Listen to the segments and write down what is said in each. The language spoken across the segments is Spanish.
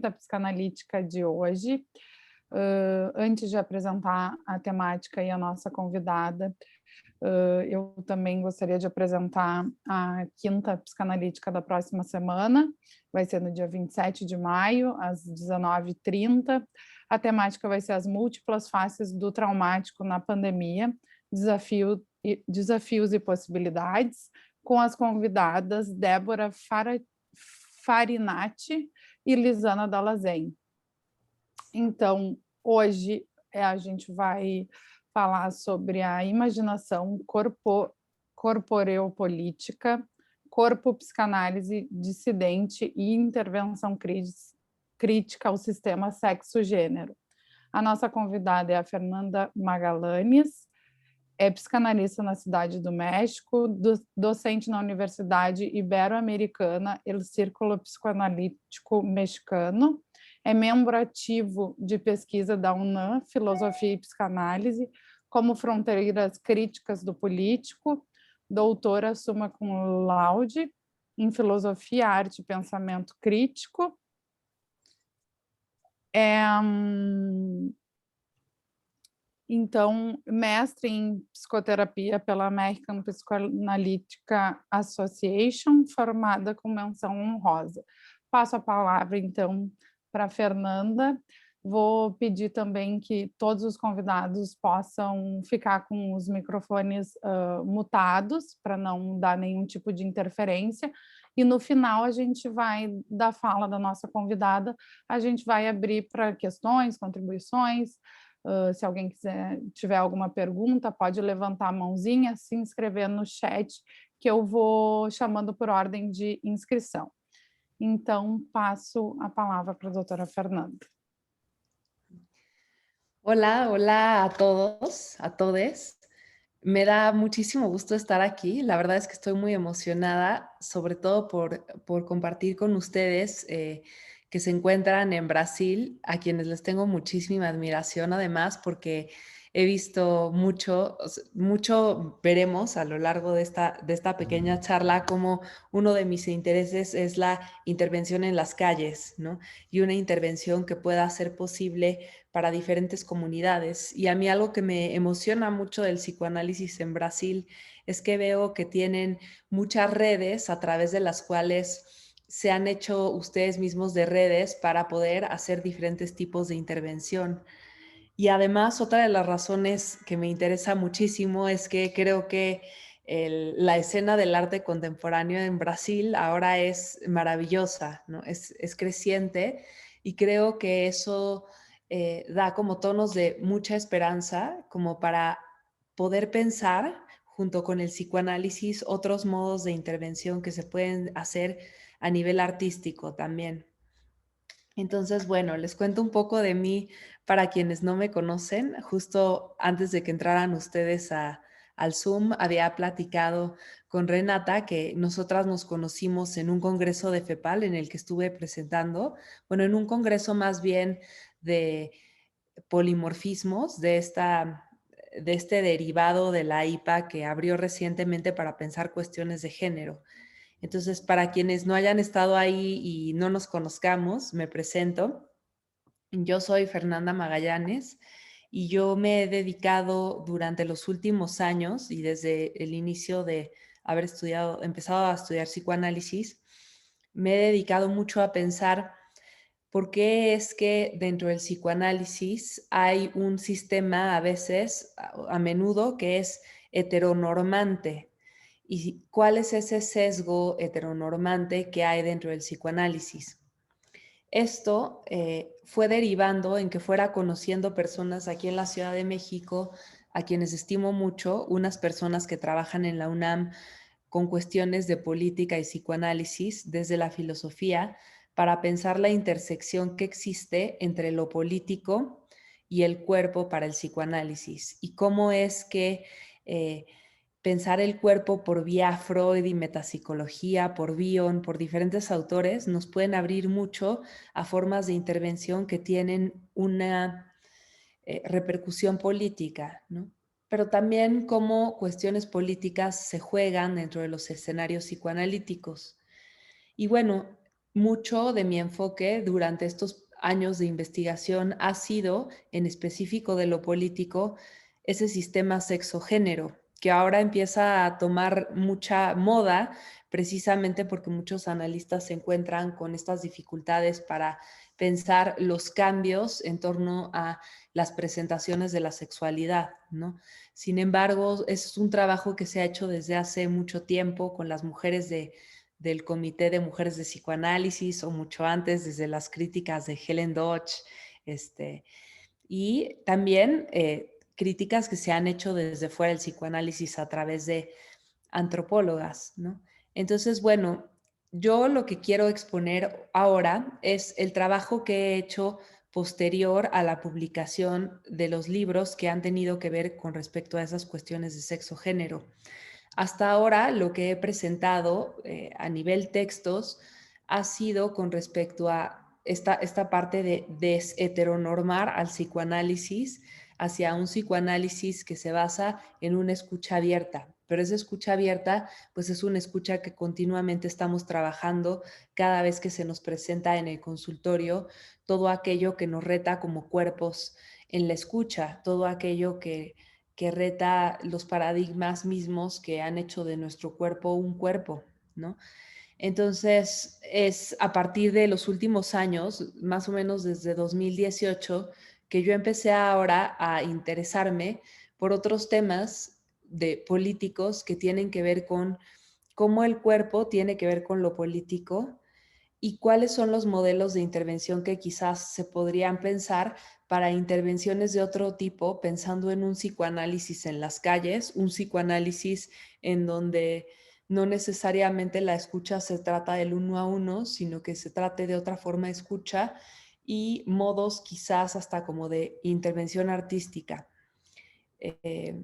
quinta psicanalítica de hoje. Antes de apresentar a temática e a nossa convidada, eu também gostaria de apresentar a quinta psicanalítica da próxima semana. Vai ser no dia 27 de maio, às 19h30. A temática vai ser as múltiplas faces do traumático na pandemia, desafios e possibilidades, com as convidadas Débora Farinati e Lisana Dallazen. Então, hoje a gente vai falar sobre a imaginação corporeopolítica, corpo, psicanálise dissidente e intervenção crítica ao sistema sexo-gênero. A nossa convidada é a Fernanda Magallanes, é psicanalista na Cidade do México, docente na Universidade Ibero-Americana, El Círculo Psicoanalítico Mexicano, é membro ativo de pesquisa da UNAM, Filosofia e Psicanálise, como Fronteiras Críticas do Político, doutora summa cum laude em Filosofia, Arte e Pensamento Crítico. Então, mestre em psicoterapia pela American Psychoanalytic Association, formada com menção honrosa. Passo a palavra, então, para a Fernanda. Vou pedir também que todos os convidados possam ficar com os microfones mutados, para não dar nenhum tipo de interferência. E no final, a gente vai, da fala da nossa convidada, a gente vai abrir para questões, contribuições. Se alguém tiver alguma pergunta, pode levantar a mãozinha, se inscrever no chat, que eu vou chamando por ordem de inscrição. Então, passo a palavra para a doutora Fernanda. Hola, hola a todos, a todes. Me da muchísimo gusto estar aquí. La verdad es que estoy muy emocionada, sobre todo por compartir con ustedes que se encuentran en Brasil, a quienes les tengo muchísima admiración, además, porque he visto mucho veremos a lo largo de esta pequeña charla, como uno de mis intereses es la intervención en las calles, ¿no? Y una intervención que pueda ser posible para diferentes comunidades. Y a mí algo que me emociona mucho del psicoanálisis en Brasil es que veo que tienen muchas redes a través de las cuales se han hecho ustedes mismos de redes para poder hacer diferentes tipos de intervención. Y además, otra de las razones que me interesa muchísimo es que creo que la escena del arte contemporáneo en Brasil ahora es maravillosa, ¿no? Es creciente y creo que eso da como tonos de mucha esperanza, como para poder pensar junto con el psicoanálisis otros modos de intervención que se pueden hacer a nivel artístico también. Entonces, bueno, les cuento un poco de mí para quienes no me conocen. Justo antes de que entraran ustedes al Zoom, había platicado con Renata que nosotras nos conocimos en un congreso de FEPAL en el que estuve presentando, bueno, en un congreso más bien de polimorfismos de este derivado de la IPA que abrió recientemente para pensar cuestiones de género. Entonces, para quienes no hayan estado ahí y no nos conozcamos, me presento. Yo soy Fernanda Magallanes y yo me he dedicado durante los últimos años y desde el inicio de haber empezado a estudiar psicoanálisis, me he dedicado mucho a pensar por qué es que dentro del psicoanálisis hay un sistema a menudo, que es heteronormante. ¿Y cuál es ese sesgo heteronormante que hay dentro del psicoanálisis? Esto fue derivando en que fuera conociendo personas aquí en la Ciudad de México, a quienes estimo mucho, unas personas que trabajan en la UNAM con cuestiones de política y psicoanálisis desde la filosofía para pensar la intersección que existe entre lo político y el cuerpo para el psicoanálisis y cómo es que pensar el cuerpo por vía Freud y metapsicología, por Bion, por diferentes autores, nos pueden abrir mucho a formas de intervención que tienen una repercusión política, ¿no? Pero también cómo cuestiones políticas se juegan dentro de los escenarios psicoanalíticos. Y bueno, mucho de mi enfoque durante estos años de investigación ha sido, en específico de lo político, ese sistema sexogénero, que ahora empieza a tomar mucha moda precisamente porque muchos analistas se encuentran con estas dificultades para pensar los cambios en torno a las presentaciones de la sexualidad, ¿no? Sin embargo, es un trabajo que se ha hecho desde hace mucho tiempo con las mujeres del Comité de Mujeres de Psicoanálisis o mucho antes, desde las críticas de Helen Dodge, y también críticas que se han hecho desde fuera del psicoanálisis a través de antropólogas, ¿no? Entonces, bueno, yo lo que quiero exponer ahora es el trabajo que he hecho posterior a la publicación de los libros que han tenido que ver con respecto a esas cuestiones de sexo-género. Hasta ahora lo que he presentado a nivel textos ha sido con respecto a esta parte de desheteronormar al psicoanálisis hacia un psicoanálisis que se basa en una escucha abierta. Pero esa escucha abierta, pues es una escucha que continuamente estamos trabajando cada vez que se nos presenta en el consultorio todo aquello que nos reta como cuerpos en la escucha, todo aquello que reta los paradigmas mismos que han hecho de nuestro cuerpo un cuerpo, ¿no? Entonces, es a partir de los últimos años, más o menos desde 2018, que yo empecé ahora a interesarme por otros temas de políticos que tienen que ver con cómo el cuerpo tiene que ver con lo político y cuáles son los modelos de intervención que quizás se podrían pensar para intervenciones de otro tipo, pensando en un psicoanálisis en las calles, un psicoanálisis en donde no necesariamente la escucha se trata del uno a uno, sino que se trate de otra forma de escucha y modos quizás hasta como de intervención artística. Eh,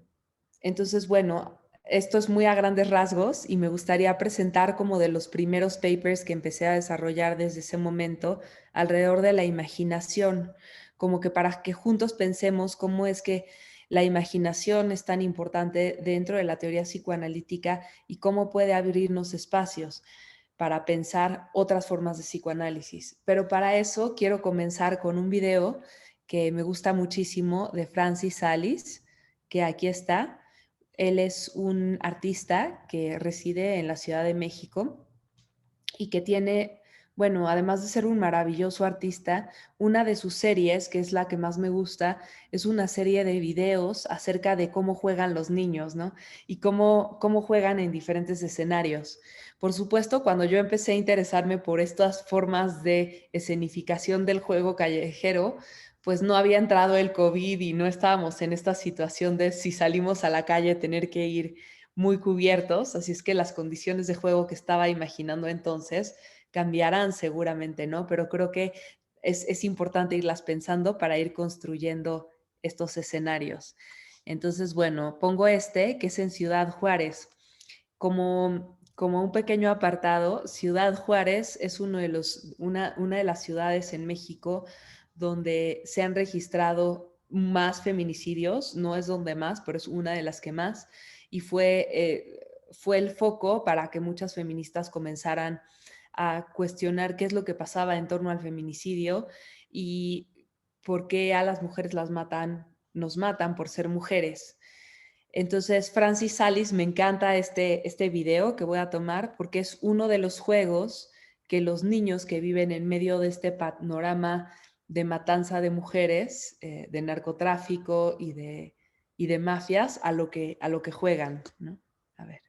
entonces, bueno, esto es muy a grandes rasgos y me gustaría presentar como de los primeros papers que empecé a desarrollar desde ese momento alrededor de la imaginación, como que para que juntos pensemos cómo es que la imaginación es tan importante dentro de la teoría psicoanalítica y cómo puede abrirnos espacios para pensar otras formas de psicoanálisis. Pero para eso quiero comenzar con un video que me gusta muchísimo de Francis Salis, que aquí está. Él es un artista que reside en la Ciudad de México y que tiene, bueno, además de ser un maravilloso artista, una de sus series, que es la que más me gusta, es una serie de videos acerca de cómo juegan los niños, ¿no? Y cómo juegan en diferentes escenarios. Por supuesto, cuando yo empecé a interesarme por estas formas de escenificación del juego callejero, pues no había entrado el COVID y no estábamos en esta situación de si salimos a la calle tener que ir muy cubiertos, así es que las condiciones de juego que estaba imaginando entonces cambiarán seguramente, ¿no? Pero creo que es importante irlas pensando para ir construyendo estos escenarios. Entonces, bueno, pongo este, que es en Ciudad Juárez. Como un pequeño apartado, Ciudad Juárez es una de las ciudades en México donde se han registrado más feminicidios, no es donde más, pero es una de las que más, y fue el foco para que muchas feministas comenzaran a cuestionar qué es lo que pasaba en torno al feminicidio y por qué a las mujeres nos matan por ser mujeres. Entonces, Francis Salis, me encanta este video que voy a tomar porque es uno de los juegos que los niños que viven en medio de este panorama de matanza de mujeres, de narcotráfico y de mafias, a lo que juegan, ¿no? A ver.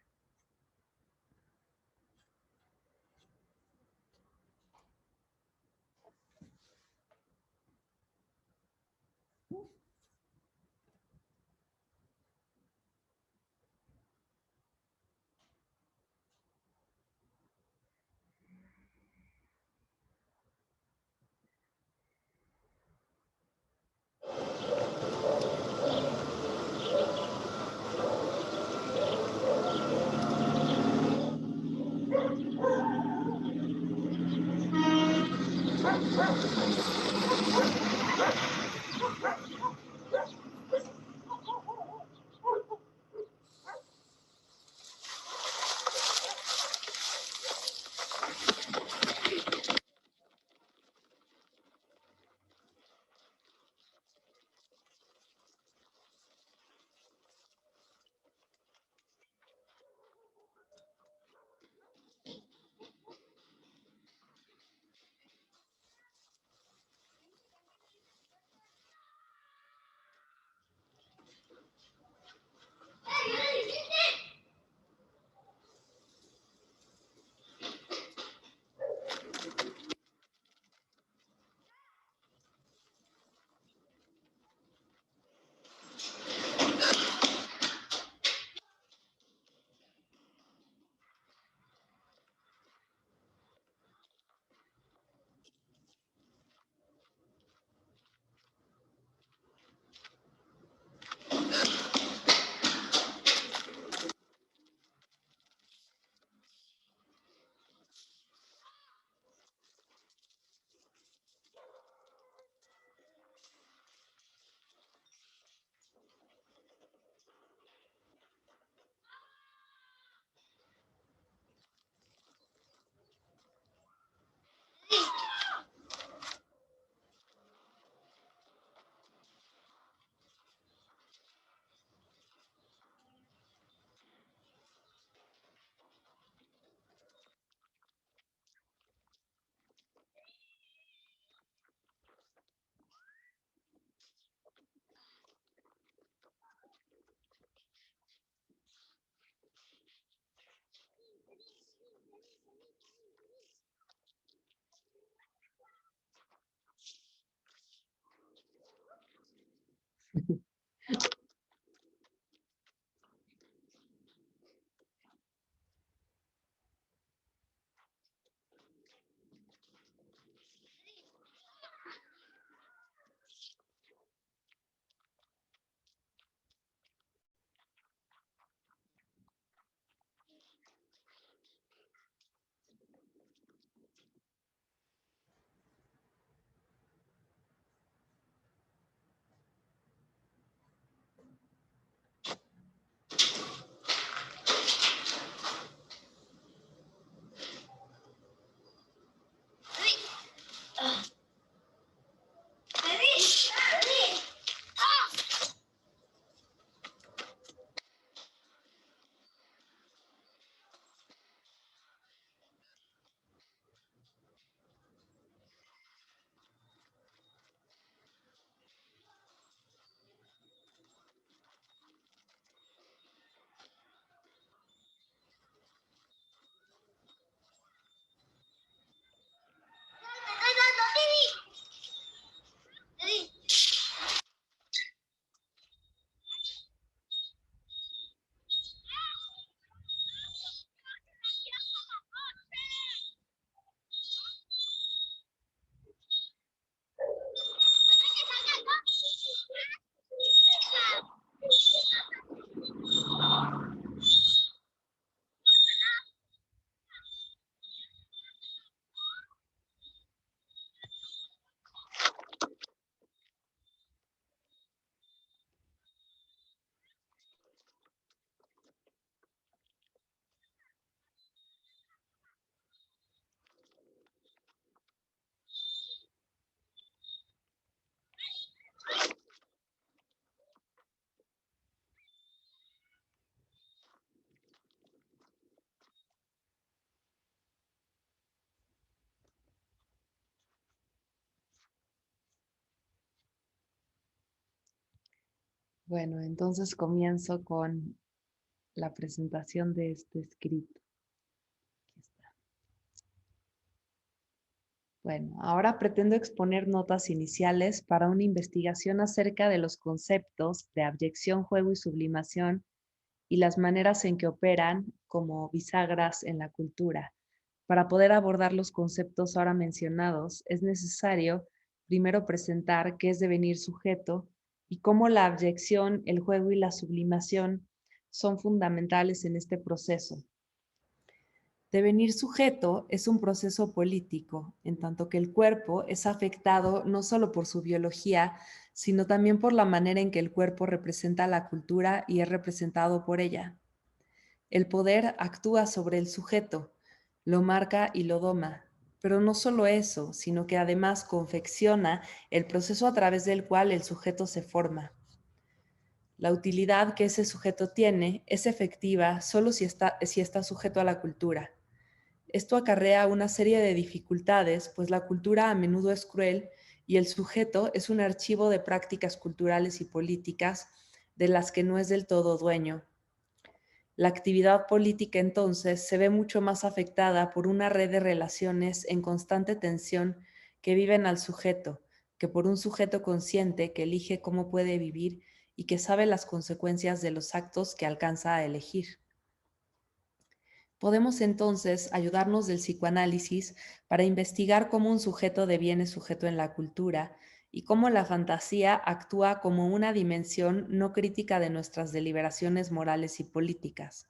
Bueno, entonces comienzo con la presentación de este escrito. Aquí está. Bueno, ahora pretendo exponer notas iniciales para una investigación acerca de los conceptos de abyección, juego y sublimación y las maneras en que operan como bisagras en la cultura. Para poder abordar los conceptos ahora mencionados, es necesario primero presentar qué es devenir sujeto y cómo la abyección, el juego y la sublimación son fundamentales en este proceso. Devenir sujeto es un proceso político, en tanto que el cuerpo es afectado no solo por su biología, sino también por la manera en que el cuerpo representa la cultura y es representado por ella. El poder actúa sobre el sujeto, lo marca y lo doma, pero no solo eso, sino que además confecciona el proceso a través del cual el sujeto se forma. La utilidad que ese sujeto tiene es efectiva solo si está sujeto a la cultura. Esto acarrea una serie de dificultades, pues la cultura a menudo es cruel y el sujeto es un archivo de prácticas culturales y políticas de las que no es del todo dueño. La actividad política entonces se ve mucho más afectada por una red de relaciones en constante tensión que viven al sujeto, que por un sujeto consciente que elige cómo puede vivir y que sabe las consecuencias de los actos que alcanza a elegir. Podemos entonces ayudarnos del psicoanálisis para investigar cómo un sujeto deviene sujeto en la cultura y cómo la fantasía actúa como una dimensión no crítica de nuestras deliberaciones morales y políticas.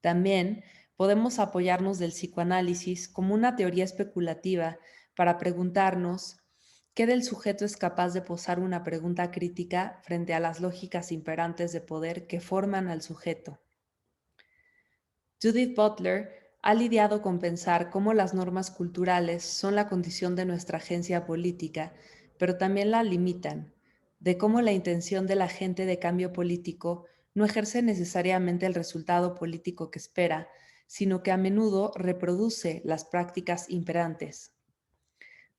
También podemos apoyarnos del psicoanálisis como una teoría especulativa para preguntarnos qué del sujeto es capaz de posar una pregunta crítica frente a las lógicas imperantes de poder que forman al sujeto. Judith Butler ha lidiado con pensar cómo las normas culturales son la condición de nuestra agencia política, pero también la limitan, de cómo la intención de la gente de cambio político no ejerce necesariamente el resultado político que espera, sino que a menudo reproduce las prácticas imperantes.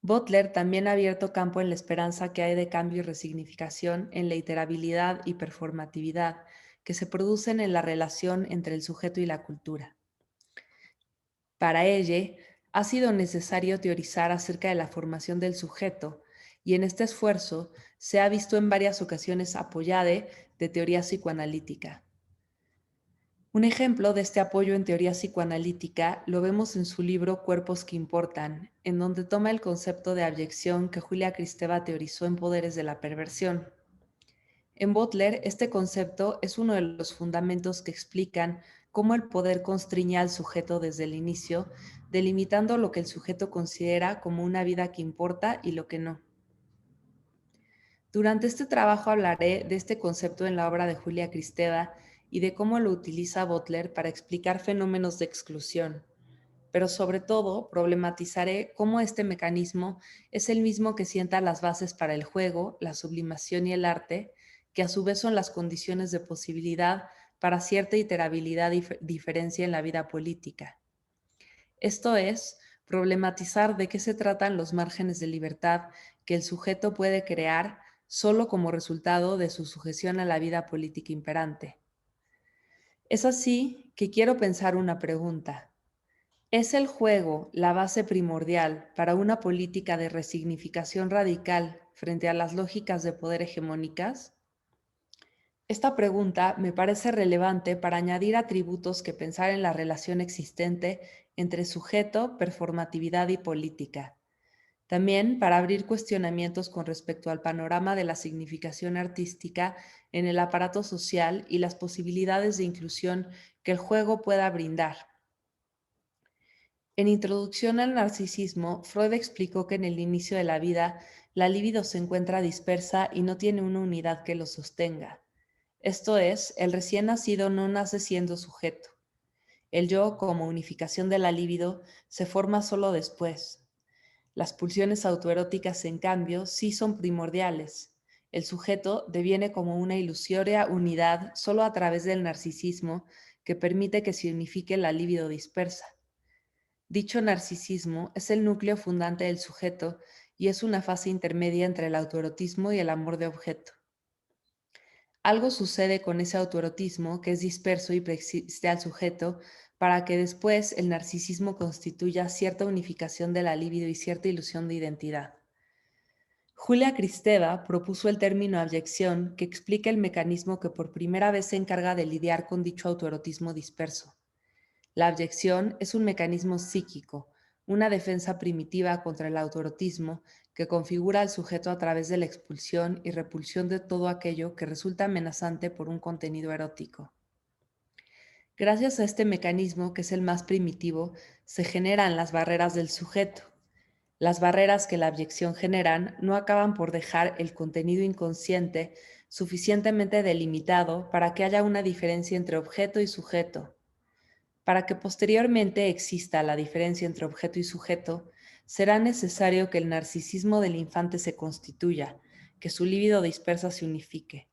Butler también ha abierto campo en la esperanza que hay de cambio y resignificación en la iterabilidad y performatividad que se producen en la relación entre el sujeto y la cultura. Para ella, ha sido necesario teorizar acerca de la formación del sujeto, y en este esfuerzo se ha visto en varias ocasiones apoyada de teoría psicoanalítica. Un ejemplo de este apoyo en teoría psicoanalítica lo vemos en su libro Cuerpos que importan, en donde toma el concepto de abyección que Julia Kristeva teorizó en Poderes de la Perversión. En Butler, este concepto es uno de los fundamentos que explican cómo el poder constriñe al sujeto desde el inicio, delimitando lo que el sujeto considera como una vida que importa y lo que no. Durante este trabajo hablaré de este concepto en la obra de Julia Kristeva y de cómo lo utiliza Butler para explicar fenómenos de exclusión, pero sobre todo problematizaré cómo este mecanismo es el mismo que sienta las bases para el juego, la sublimación y el arte, que a su vez son las condiciones de posibilidad para cierta iterabilidad y diferencia en la vida política. Esto es, problematizar de qué se tratan los márgenes de libertad que el sujeto puede crear solo como resultado de su sujeción a la vida política imperante. Es así que quiero pensar una pregunta. ¿Es el juego la base primordial para una política de resignificación radical frente a las lógicas de poder hegemónicas? Esta pregunta me parece relevante para añadir atributos que pensar en la relación existente entre sujeto, performatividad y política. También para abrir cuestionamientos con respecto al panorama de la significación artística en el aparato social y las posibilidades de inclusión que el juego pueda brindar. En Introducción al Narcisismo, Freud explicó que en el inicio de la vida, la libido se encuentra dispersa y no tiene una unidad que lo sostenga. Esto es, el recién nacido no nace siendo sujeto. El yo, como unificación de la libido, se forma solo después. Las pulsiones autoeróticas, en cambio, sí son primordiales. El sujeto deviene como una ilusoria unidad solo a través del narcisismo que permite que se unifique la libido dispersa. Dicho narcisismo es el núcleo fundante del sujeto y es una fase intermedia entre el autoerotismo y el amor de objeto. Algo sucede con ese autoerotismo que es disperso y preexiste al sujeto para que después el narcisismo constituya cierta unificación de la libido y cierta ilusión de identidad. Julia Kristeva propuso el término abyección que explica el mecanismo que por primera vez se encarga de lidiar con dicho autoerotismo disperso. La abyección es un mecanismo psíquico, una defensa primitiva contra el autoerotismo que configura al sujeto a través de la expulsión y repulsión de todo aquello que resulta amenazante por un contenido erótico. Gracias a este mecanismo, que es el más primitivo, se generan las barreras del sujeto. Las barreras que la abyección generan no acaban por dejar el contenido inconsciente suficientemente delimitado para que haya una diferencia entre objeto y sujeto. Para que posteriormente exista la diferencia entre objeto y sujeto, será necesario que el narcisismo del infante se constituya, que su libido dispersa se unifique.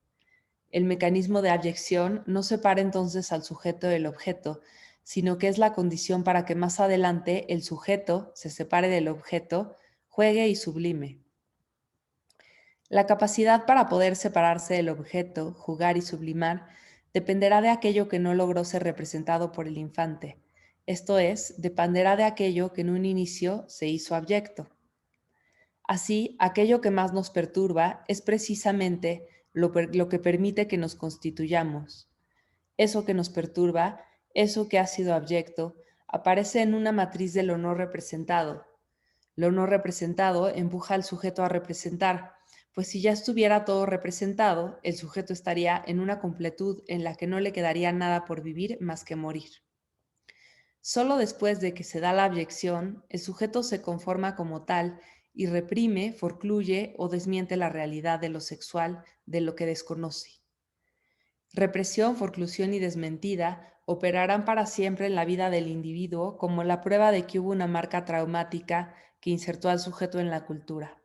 El mecanismo de abyección no separa entonces al sujeto del objeto, sino que es la condición para que más adelante el sujeto se separe del objeto, juegue y sublime. La capacidad para poder separarse del objeto, jugar y sublimar, dependerá de aquello que no logró ser representado por el infante. Esto es, dependerá de aquello que en un inicio se hizo abyecto. Así, aquello que más nos perturba es precisamente lo que permite que nos constituyamos. Eso que nos perturba, eso que ha sido abyecto, aparece en una matriz de lo no representado. Lo no representado empuja al sujeto a representar, pues si ya estuviera todo representado, el sujeto estaría en una completud en la que no le quedaría nada por vivir más que morir. Solo después de que se da la abyección, el sujeto se conforma como tal y reprime, forcluye o desmiente la realidad de lo sexual, de lo que desconoce. Represión, forclusión y desmentida operarán para siempre en la vida del individuo como la prueba de que hubo una marca traumática que insertó al sujeto en la cultura.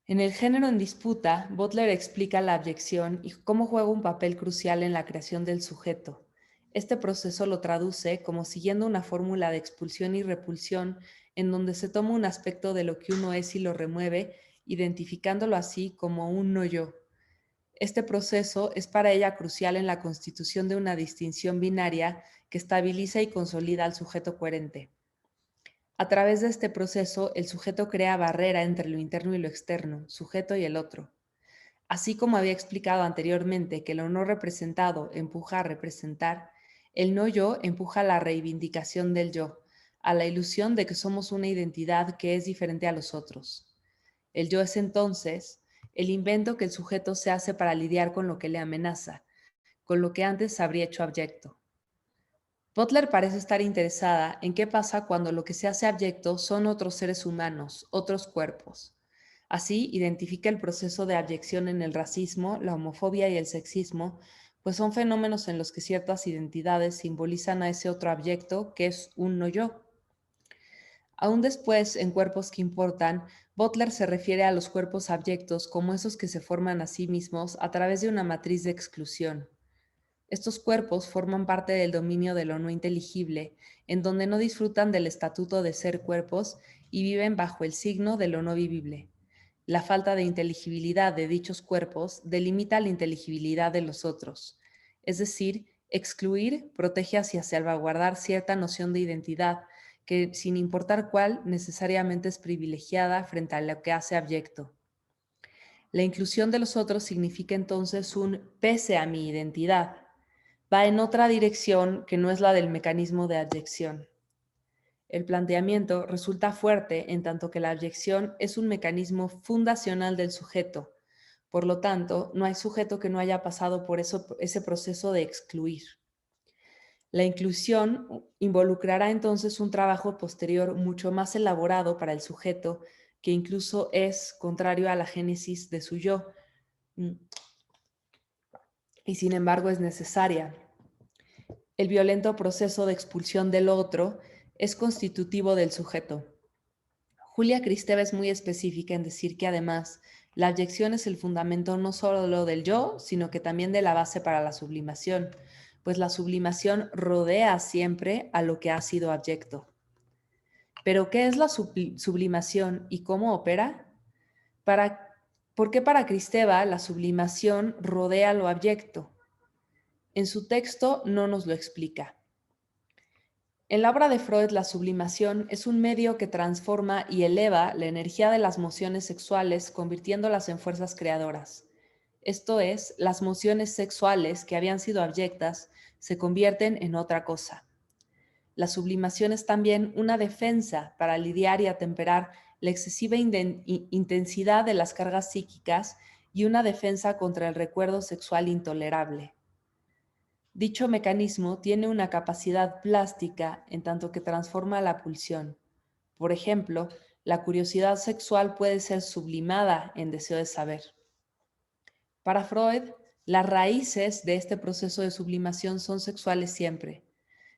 En el género en disputa, Butler explica la abyección y cómo juega un papel crucial en la creación del sujeto. Este proceso lo traduce como siguiendo una fórmula de expulsión y repulsión en donde se toma un aspecto de lo que uno es y lo remueve, identificándolo así como un no yo. Este proceso es para ella crucial en la constitución de una distinción binaria que estabiliza y consolida al sujeto coherente. A través de este proceso, el sujeto crea barrera entre lo interno y lo externo, sujeto y el otro. Así como había explicado anteriormente que lo no representado empuja a representar, el no yo empuja a la reivindicación del yo, a la ilusión de que somos una identidad que es diferente a los otros. El yo es entonces el invento que el sujeto se hace para lidiar con lo que le amenaza, con lo que antes habría hecho abyecto. Butler parece estar interesada en qué pasa cuando lo que se hace abyecto son otros seres humanos, otros cuerpos. Así, identifica el proceso de abyección en el racismo, la homofobia y el sexismo, pues son fenómenos en los que ciertas identidades simbolizan a ese otro abyecto que es un no yo. Aún después, en Cuerpos que importan, Butler se refiere a los cuerpos abyectos como esos que se forman a sí mismos a través de una matriz de exclusión. Estos cuerpos forman parte del dominio de lo no inteligible, en donde no disfrutan del estatuto de ser cuerpos y viven bajo el signo de lo no vivible. La falta de inteligibilidad de dichos cuerpos delimita la inteligibilidad de los otros, es decir, excluir protege hacia salvaguardar cierta noción de identidad que, sin importar cuál, necesariamente es privilegiada frente a lo que hace abyecto. La inclusión de los otros significa entonces un pese a mi identidad. Va en otra dirección que no es la del mecanismo de abyección. El planteamiento resulta fuerte en tanto que la abyección es un mecanismo fundacional del sujeto. Por lo tanto, no hay sujeto que no haya pasado por ese proceso de excluir. La inclusión involucrará entonces un trabajo posterior mucho más elaborado para el sujeto, que incluso es contrario a la génesis de su yo, y sin embargo es necesaria. El violento proceso de expulsión del otro es constitutivo del sujeto. Julia Kristeva es muy específica en decir que además la abyección es el fundamento no solo del yo, sino que también de la base para la sublimación, pues la sublimación rodea siempre a lo que ha sido abyecto. ¿Pero qué es la sublimación y cómo opera? ¿Por qué para Kristeva la sublimación rodea lo abyecto? En su texto no nos lo explica. En la obra de Freud, la sublimación es un medio que transforma y eleva la energía de las mociones sexuales, convirtiéndolas en fuerzas creadoras. Esto es, las mociones sexuales que habían sido abyectas se convierten en otra cosa. La sublimación es también una defensa para lidiar y atemperar la excesiva intensidad de las cargas psíquicas y una defensa contra el recuerdo sexual intolerable. Dicho mecanismo tiene una capacidad plástica en tanto que transforma la pulsión. Por ejemplo, la curiosidad sexual puede ser sublimada en deseo de saber. Para Freud, las raíces de este proceso de sublimación son sexuales siempre.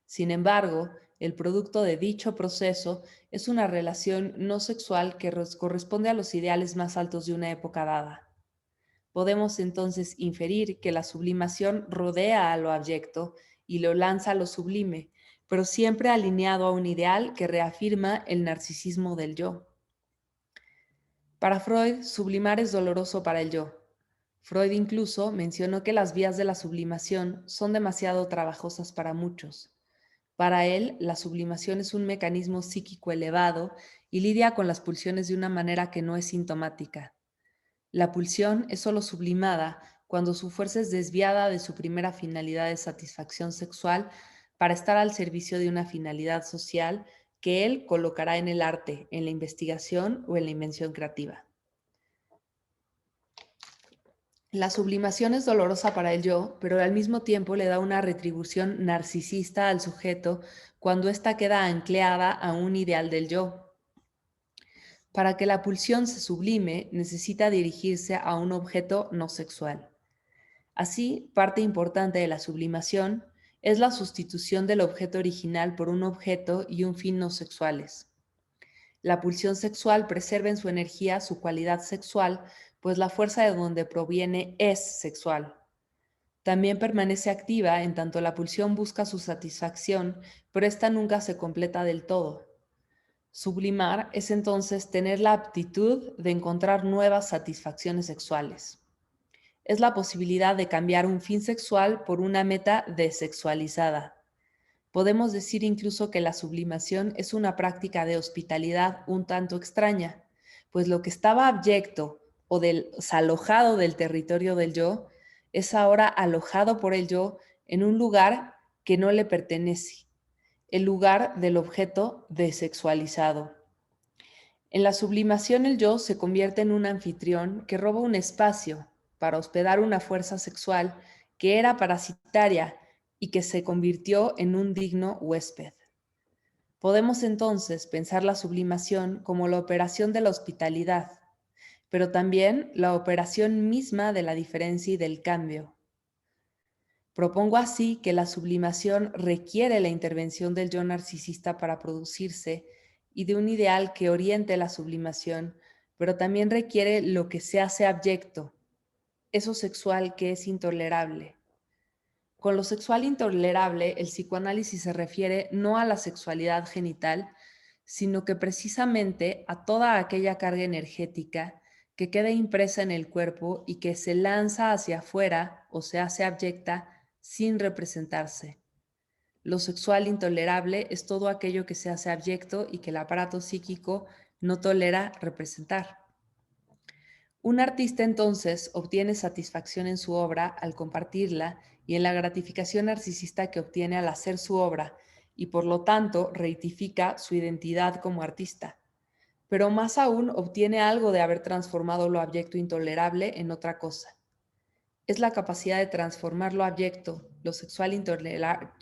Sin embargo, el producto de dicho proceso es una relación no sexual que corresponde a los ideales más altos de una época dada. Podemos entonces inferir que la sublimación rodea a lo abyecto y lo lanza a lo sublime, pero siempre alineado a un ideal que reafirma el narcisismo del yo. Para Freud, sublimar es doloroso para el yo. Freud incluso mencionó que las vías de la sublimación son demasiado trabajosas para muchos. Para él, la sublimación es un mecanismo psíquico elevado y lidia con las pulsiones de una manera que no es sintomática. La pulsión es solo sublimada cuando su fuerza es desviada de su primera finalidad de satisfacción sexual para estar al servicio de una finalidad social que él colocará en el arte, en la investigación o en la invención creativa. La sublimación es dolorosa para el yo, pero al mismo tiempo le da una retribución narcisista al sujeto cuando ésta queda ancleada a un ideal del yo. Para que la pulsión se sublime, necesita dirigirse a un objeto no sexual. Así, parte importante de la sublimación es la sustitución del objeto original por un objeto y un fin no sexuales. La pulsión sexual preserva en su energía su cualidad sexual, pues la fuerza de donde proviene es sexual. También permanece activa en tanto la pulsión busca su satisfacción, pero ésta nunca se completa del todo. Sublimar es entonces tener la aptitud de encontrar nuevas satisfacciones sexuales. Es la posibilidad de cambiar un fin sexual por una meta desexualizada. Podemos decir incluso que la sublimación es una práctica de hospitalidad un tanto extraña, pues lo que estaba abyecto o desalojado del territorio del yo es ahora alojado por el yo en un lugar que no le pertenece, el lugar del objeto desexualizado. En la sublimación el yo se convierte en un anfitrión que roba un espacio para hospedar una fuerza sexual que era parasitaria y que se convirtió en un digno huésped. Podemos entonces pensar la sublimación como la operación de la hospitalidad, pero también la operación misma de la diferencia y del cambio. Propongo así que la sublimación requiere la intervención del yo narcisista para producirse y de un ideal que oriente la sublimación, pero también requiere lo que se hace abyecto, eso sexual que es intolerable. Con lo sexual intolerable, el psicoanálisis se refiere no a la sexualidad genital, sino que precisamente a toda aquella carga energética que queda impresa en el cuerpo y que se lanza hacia afuera o se hace abyecta sin representarse. Lo sexual intolerable es todo aquello que se hace abyecto y que el aparato psíquico no tolera representar. Un artista entonces obtiene satisfacción en su obra al compartirla y en la gratificación narcisista que obtiene al hacer su obra y por lo tanto reitifica su identidad como artista. Pero más aún obtiene algo de haber transformado lo abyecto intolerable en otra cosa. Es la capacidad de transformar lo abyecto, lo sexual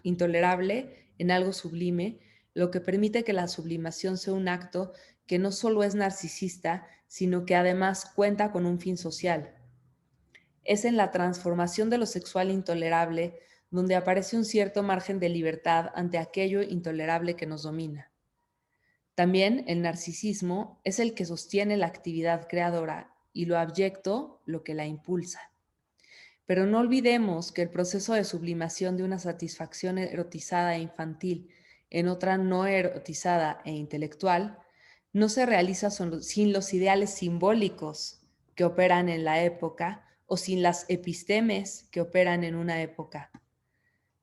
intolerable, en algo sublime, lo que permite que la sublimación sea un acto que no solo es narcisista, sino que además cuenta con un fin social. Es en la transformación de lo sexual intolerable donde aparece un cierto margen de libertad ante aquello intolerable que nos domina. También el narcisismo es el que sostiene la actividad creadora y lo abyecto lo que la impulsa. Pero no olvidemos que el proceso de sublimación de una satisfacción erotizada e infantil en otra no erotizada e intelectual no se realiza sin los ideales simbólicos que operan en la época o sin las epistemes que operan en una época.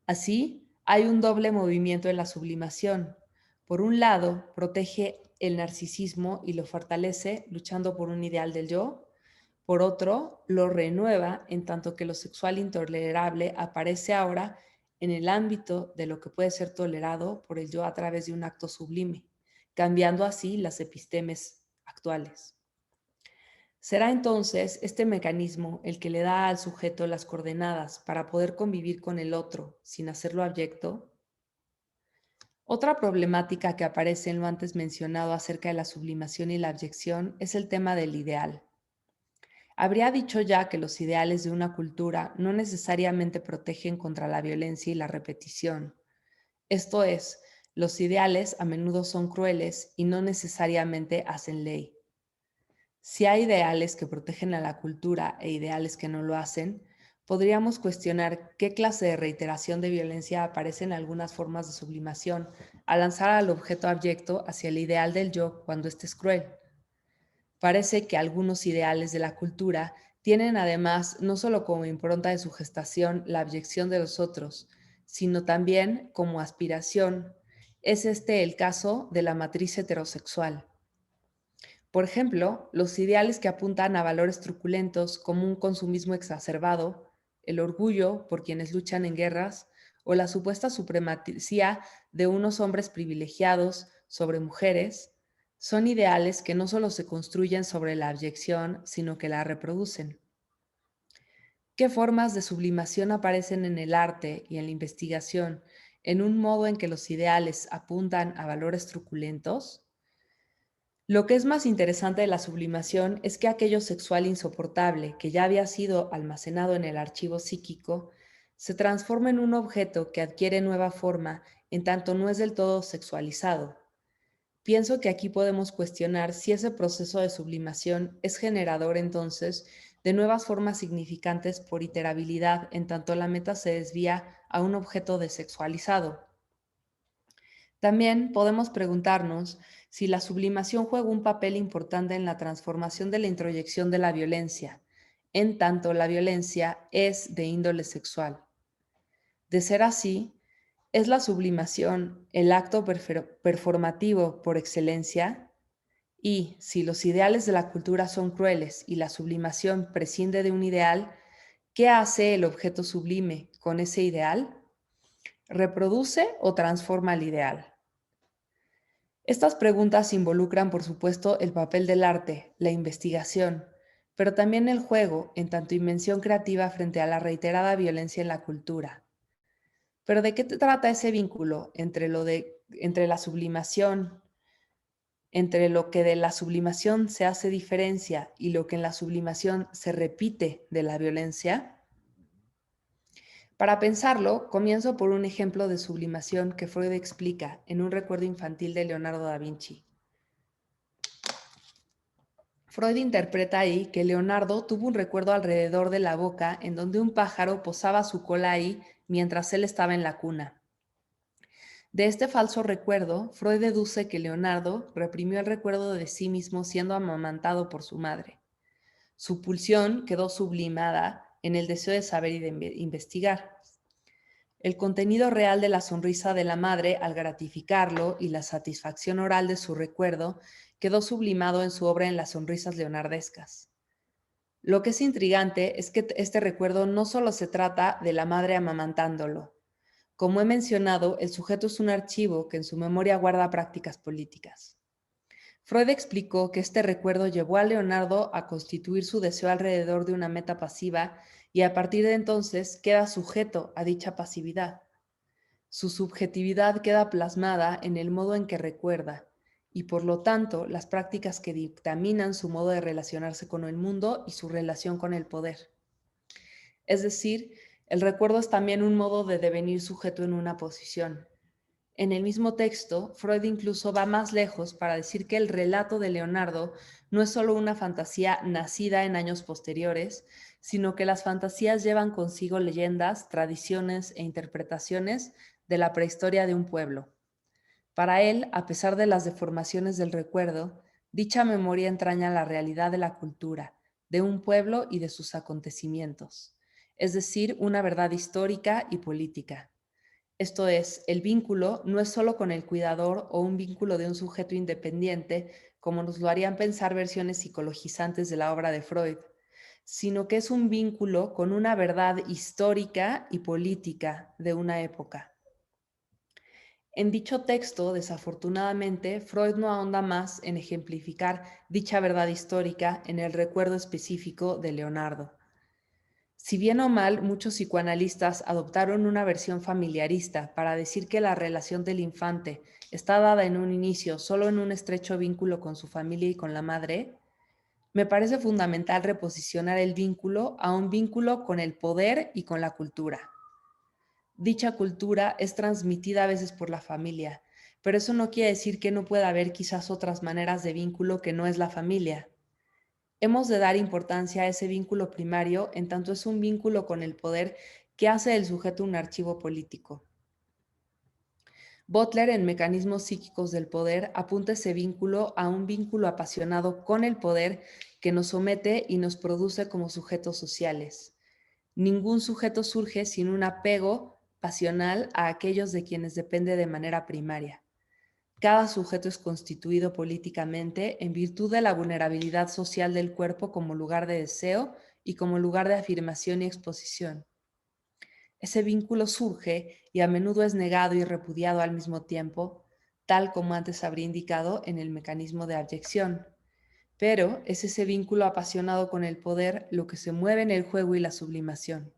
Así, hay un doble movimiento en la sublimación. Por un lado, protege el narcisismo y lo fortalece luchando por un ideal del yo. Por otro, lo renueva en tanto que lo sexual intolerable aparece ahora en el ámbito de lo que puede ser tolerado por el yo a través de un acto sublime, cambiando así las epistemes actuales. Será entonces este mecanismo el que le da al sujeto las coordenadas para poder convivir con el otro sin hacerlo abyecto. Otra problemática que aparece en lo antes mencionado acerca de la sublimación y la abyección es el tema del ideal. Habría dicho ya que los ideales de una cultura no necesariamente protegen contra la violencia y la repetición. Esto es, los ideales a menudo son crueles y no necesariamente hacen ley. Si hay ideales que protegen a la cultura e ideales que no lo hacen, podríamos cuestionar qué clase de reiteración de violencia aparece en algunas formas de sublimación al lanzar al objeto abyecto hacia el ideal del yo cuando éste es cruel. Parece que algunos ideales de la cultura tienen además no solo como impronta de su gestación la abyección de los otros, sino también como aspiración. Es este el caso de la matriz heterosexual. Por ejemplo, los ideales que apuntan a valores truculentos como un consumismo exacerbado, el orgullo por quienes luchan en guerras o la supuesta supremacía de unos hombres privilegiados sobre mujeres, son ideales que no solo se construyen sobre la abyección, sino que la reproducen. ¿Qué formas de sublimación aparecen en el arte y en la investigación en un modo en que los ideales apuntan a valores truculentos? Lo que es más interesante de la sublimación es que aquello sexual insoportable que ya había sido almacenado en el archivo psíquico se transforma en un objeto que adquiere nueva forma en tanto no es del todo sexualizado. Pienso que aquí podemos cuestionar si ese proceso de sublimación es generador entonces de nuevas formas significantes por iterabilidad en tanto la meta se desvía a un objeto desexualizado. También podemos preguntarnos si la sublimación juega un papel importante en la transformación de la introyección de la violencia, en tanto la violencia es de índole sexual. De ser así, ¿Es la sublimación el acto performativo por excelencia? Y si los ideales de la cultura son crueles y la sublimación prescinde de un ideal, ¿qué hace el objeto sublime con ese ideal? ¿Reproduce o transforma el ideal? Estas preguntas involucran, por supuesto, el papel del arte, la investigación, pero también el juego en tanto invención creativa frente a la reiterada violencia en la cultura. Pero ¿de qué trata ese vínculo entre la sublimación, entre lo que de la sublimación se hace diferencia y lo que en la sublimación se repite de la violencia? Para pensarlo, comienzo por un ejemplo de sublimación que Freud explica en un recuerdo infantil de Leonardo da Vinci. Freud interpreta ahí que Leonardo tuvo un recuerdo alrededor de la boca en donde un pájaro posaba su cola ahí mientras él estaba en la cuna. De este falso recuerdo, Freud deduce que Leonardo reprimió el recuerdo de sí mismo siendo amamantado por su madre. Su pulsión quedó sublimada en el deseo de saber y de investigar. El contenido real de la sonrisa de la madre al gratificarlo y la satisfacción oral de su recuerdo quedó sublimado en su obra en las sonrisas leonardescas. Lo que es intrigante es que este recuerdo no solo se trata de la madre amamantándolo. Como he mencionado, el sujeto es un archivo que en su memoria guarda prácticas políticas. Freud explicó que este recuerdo llevó a Leonardo a constituir su deseo alrededor de una meta pasiva y a partir de entonces queda sujeto a dicha pasividad. Su subjetividad queda plasmada en el modo en que recuerda y por lo tanto las prácticas que dictaminan su modo de relacionarse con el mundo y su relación con el poder. Es decir, el recuerdo es también un modo de devenir sujeto en una posición. En el mismo texto, Freud incluso va más lejos para decir que el relato de Leonardo no es solo una fantasía nacida en años posteriores, sino que las fantasías llevan consigo leyendas, tradiciones e interpretaciones de la prehistoria de un pueblo. Para él, a pesar de las deformaciones del recuerdo, dicha memoria entraña la realidad de la cultura, de un pueblo y de sus acontecimientos, es decir, una verdad histórica y política. Esto es, el vínculo no es solo con el cuidador o un vínculo de un sujeto independiente, como nos lo harían pensar versiones psicologizantes de la obra de Freud, sino que es un vínculo con una verdad histórica y política de una época. En dicho texto, desafortunadamente, Freud no ahonda más en ejemplificar dicha verdad histórica en el recuerdo específico de Leonardo. Si bien o mal, muchos psicoanalistas adoptaron una versión familiarista para decir que la relación del infante está dada en un inicio solo en un estrecho vínculo con su familia y con la madre, me parece fundamental reposicionar el vínculo a un vínculo con el poder y con la cultura. Dicha cultura es transmitida a veces por la familia, pero eso no quiere decir que no pueda haber quizás otras maneras de vínculo que no es la familia. Hemos de dar importancia a ese vínculo primario en tanto es un vínculo con el poder que hace del sujeto un archivo político. Butler, en Mecanismos psíquicos del poder, apunta ese vínculo a un vínculo apasionado con el poder que nos somete y nos produce como sujetos sociales. Ningún sujeto surge sin un apego pasional a aquellos de quienes depende de manera primaria. Cada sujeto es constituido políticamente en virtud de la vulnerabilidad social del cuerpo como lugar de deseo y como lugar de afirmación y exposición. Ese vínculo surge y a menudo es negado y repudiado al mismo tiempo, tal como antes habría indicado en el mecanismo de abyección. Pero es ese vínculo apasionado con el poder lo que se mueve en el juego y la sublimación.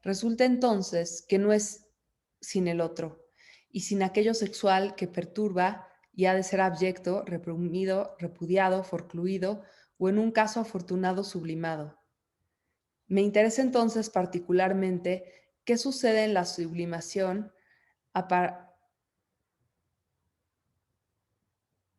Resulta entonces que no es sin el otro, y sin aquello sexual que perturba y ha de ser abyecto, reprimido, repudiado, forcluido o en un caso afortunado sublimado. Me interesa entonces particularmente qué sucede en la sublimación a,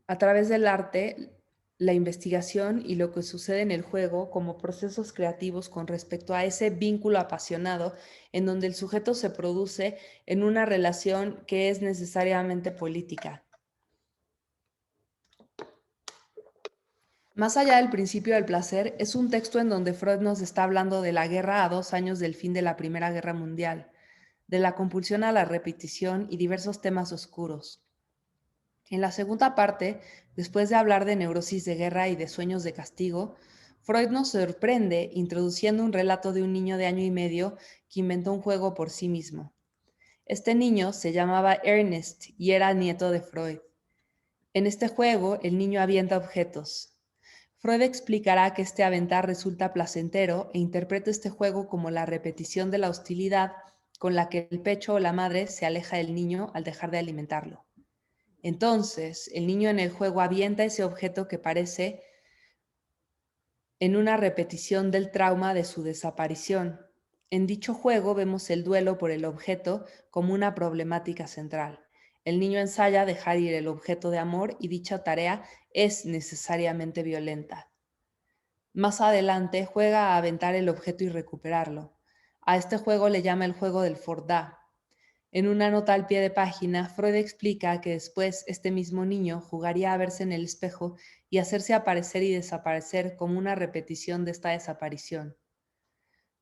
a través del arte, la investigación y lo que sucede en el juego como procesos creativos con respecto a ese vínculo apasionado en donde el sujeto se produce en una relación que es necesariamente política. Más allá del principio del placer, es un texto en donde Freud nos está hablando de la guerra a 2 años del fin de la Primera Guerra Mundial, de la compulsión a la repetición y diversos temas oscuros. En la segunda parte, después de hablar de neurosis de guerra y de sueños de castigo, Freud nos sorprende introduciendo un relato de un niño de 1 año y medio que inventó un juego por sí mismo. Este niño se llamaba Ernest y era nieto de Freud. En este juego, el niño avienta objetos. Freud explicará que este aventar resulta placentero e interpreta este juego como la repetición de la hostilidad con la que el pecho o la madre se aleja del niño al dejar de alimentarlo. Entonces, el niño en el juego avienta ese objeto que parece en una repetición del trauma de su desaparición. En dicho juego vemos el duelo por el objeto como una problemática central. El niño ensaya dejar ir el objeto de amor y dicha tarea es necesariamente violenta. Más adelante juega a aventar el objeto y recuperarlo. A este juego le llama el juego del Fordá. En una nota al pie de página, Freud explica que después este mismo niño jugaría a verse en el espejo y hacerse aparecer y desaparecer como una repetición de esta desaparición.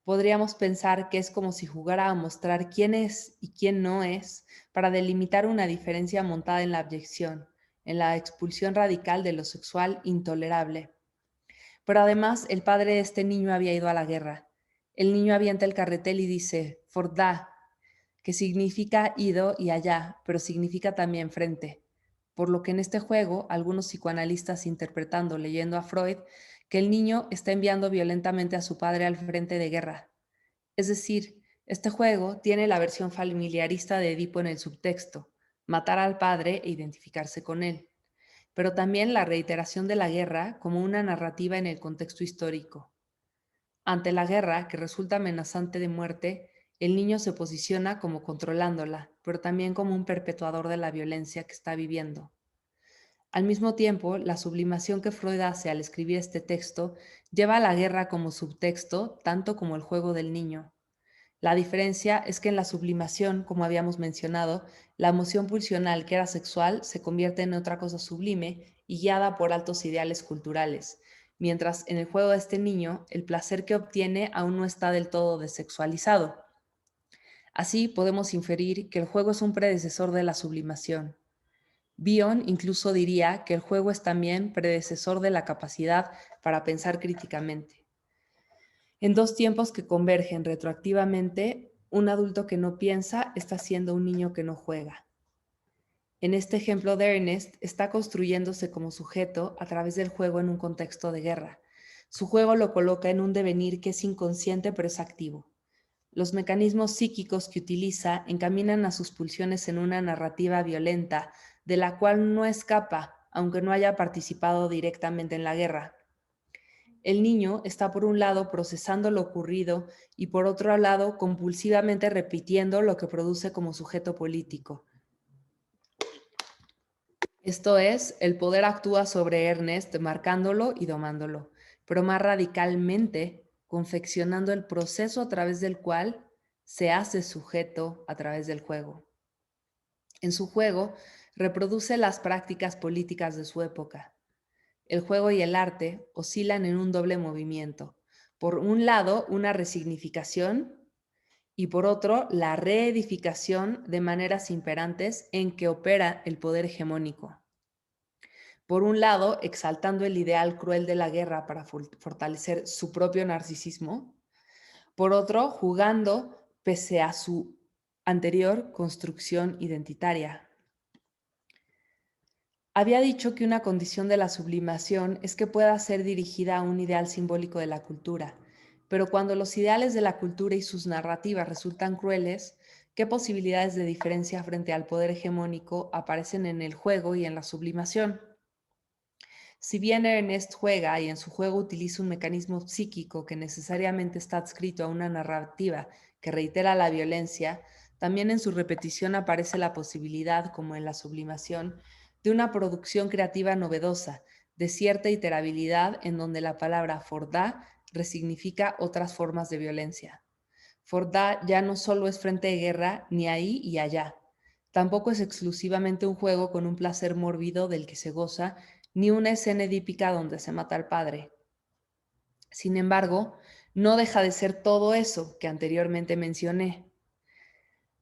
Podríamos pensar que es como si jugara a mostrar quién es y quién no es para delimitar una diferencia montada en la abyección, en la expulsión radical de lo sexual intolerable. Pero además el padre de este niño había ido a la guerra. El niño avienta el carretel y dice, Fordá, que significa ido y allá, pero significa también frente. Por lo que en este juego, algunos psicoanalistas interpretando, leyendo a Freud, que el niño está enviando violentamente a su padre al frente de guerra. Es decir, este juego tiene la versión familiarista de Edipo en el subtexto, matar al padre e identificarse con él, pero también la reiteración de la guerra como una narrativa en el contexto histórico. Ante la guerra, que resulta amenazante de muerte, el niño se posiciona como controlándola, pero también como un perpetuador de la violencia que está viviendo. Al mismo tiempo, la sublimación que Freud hace al escribir este texto lleva a la guerra como subtexto, tanto como el juego del niño. La diferencia es que en la sublimación, como habíamos mencionado, la emoción pulsional que era sexual se convierte en otra cosa sublime y guiada por altos ideales culturales, mientras en el juego de este niño el placer que obtiene aún no está del todo desexualizado. Así podemos inferir que el juego es un predecesor de la sublimación. Bion incluso diría que el juego es también predecesor de la capacidad para pensar críticamente. En dos tiempos que convergen retroactivamente, un adulto que no piensa está siendo un niño que no juega. En este ejemplo de Ernest, está construyéndose como sujeto a través del juego en un contexto de guerra. Su juego lo coloca en un devenir que es inconsciente pero es activo. Los mecanismos psíquicos que utiliza encaminan a sus pulsiones en una narrativa violenta, de la cual no escapa, aunque no haya participado directamente en la guerra. El niño está por un lado procesando lo ocurrido y por otro lado compulsivamente repitiendo lo que produce como sujeto político. Esto es, el poder actúa sobre Ernest marcándolo y domándolo, pero más radicalmente confeccionando el proceso a través del cual se hace sujeto a través del juego. En su juego reproduce las prácticas políticas de su época. El juego y el arte oscilan en un doble movimiento. Por un lado, una resignificación y por otro, la reedificación de maneras imperantes en que opera el poder hegemónico. Por un lado, exaltando el ideal cruel de la guerra para fortalecer su propio narcisismo. Por otro, jugando pese a su anterior construcción identitaria. Había dicho que una condición de la sublimación es que pueda ser dirigida a un ideal simbólico de la cultura, pero cuando los ideales de la cultura y sus narrativas resultan crueles, ¿qué posibilidades de diferencia frente al poder hegemónico aparecen en el juego y en la sublimación? Si bien Ernest juega y en su juego utiliza un mecanismo psíquico que necesariamente está adscrito a una narrativa que reitera la violencia, también en su repetición aparece la posibilidad, como en la sublimación, de una producción creativa novedosa, de cierta iterabilidad en donde la palabra Fordá resignifica otras formas de violencia. Fordá ya no solo es frente de guerra, ni ahí y allá. Tampoco es exclusivamente un juego con un placer mórbido del que se goza, ni una escena edípica donde se mata al padre. Sin embargo, no deja de ser todo eso que anteriormente mencioné.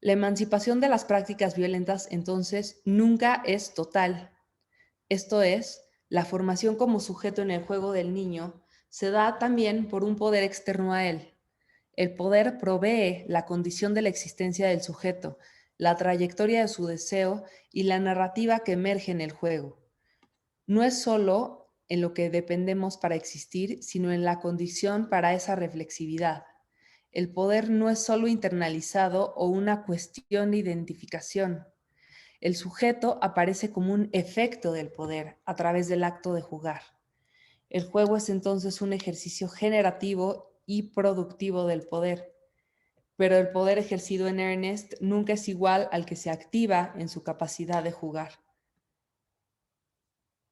La emancipación de las prácticas violentas, entonces, nunca es total. Esto es, la formación como sujeto en el juego del niño se da también por un poder externo a él. El poder provee la condición de la existencia del sujeto, la trayectoria de su deseo y la narrativa que emerge en el juego. No es solo en lo que dependemos para existir, sino en la condición para esa reflexividad. El poder no es solo internalizado o una cuestión de identificación. El sujeto aparece como un efecto del poder a través del acto de jugar. El juego es entonces un ejercicio generativo y productivo del poder, pero el poder ejercido en Ernest nunca es igual al que se activa en su capacidad de jugar.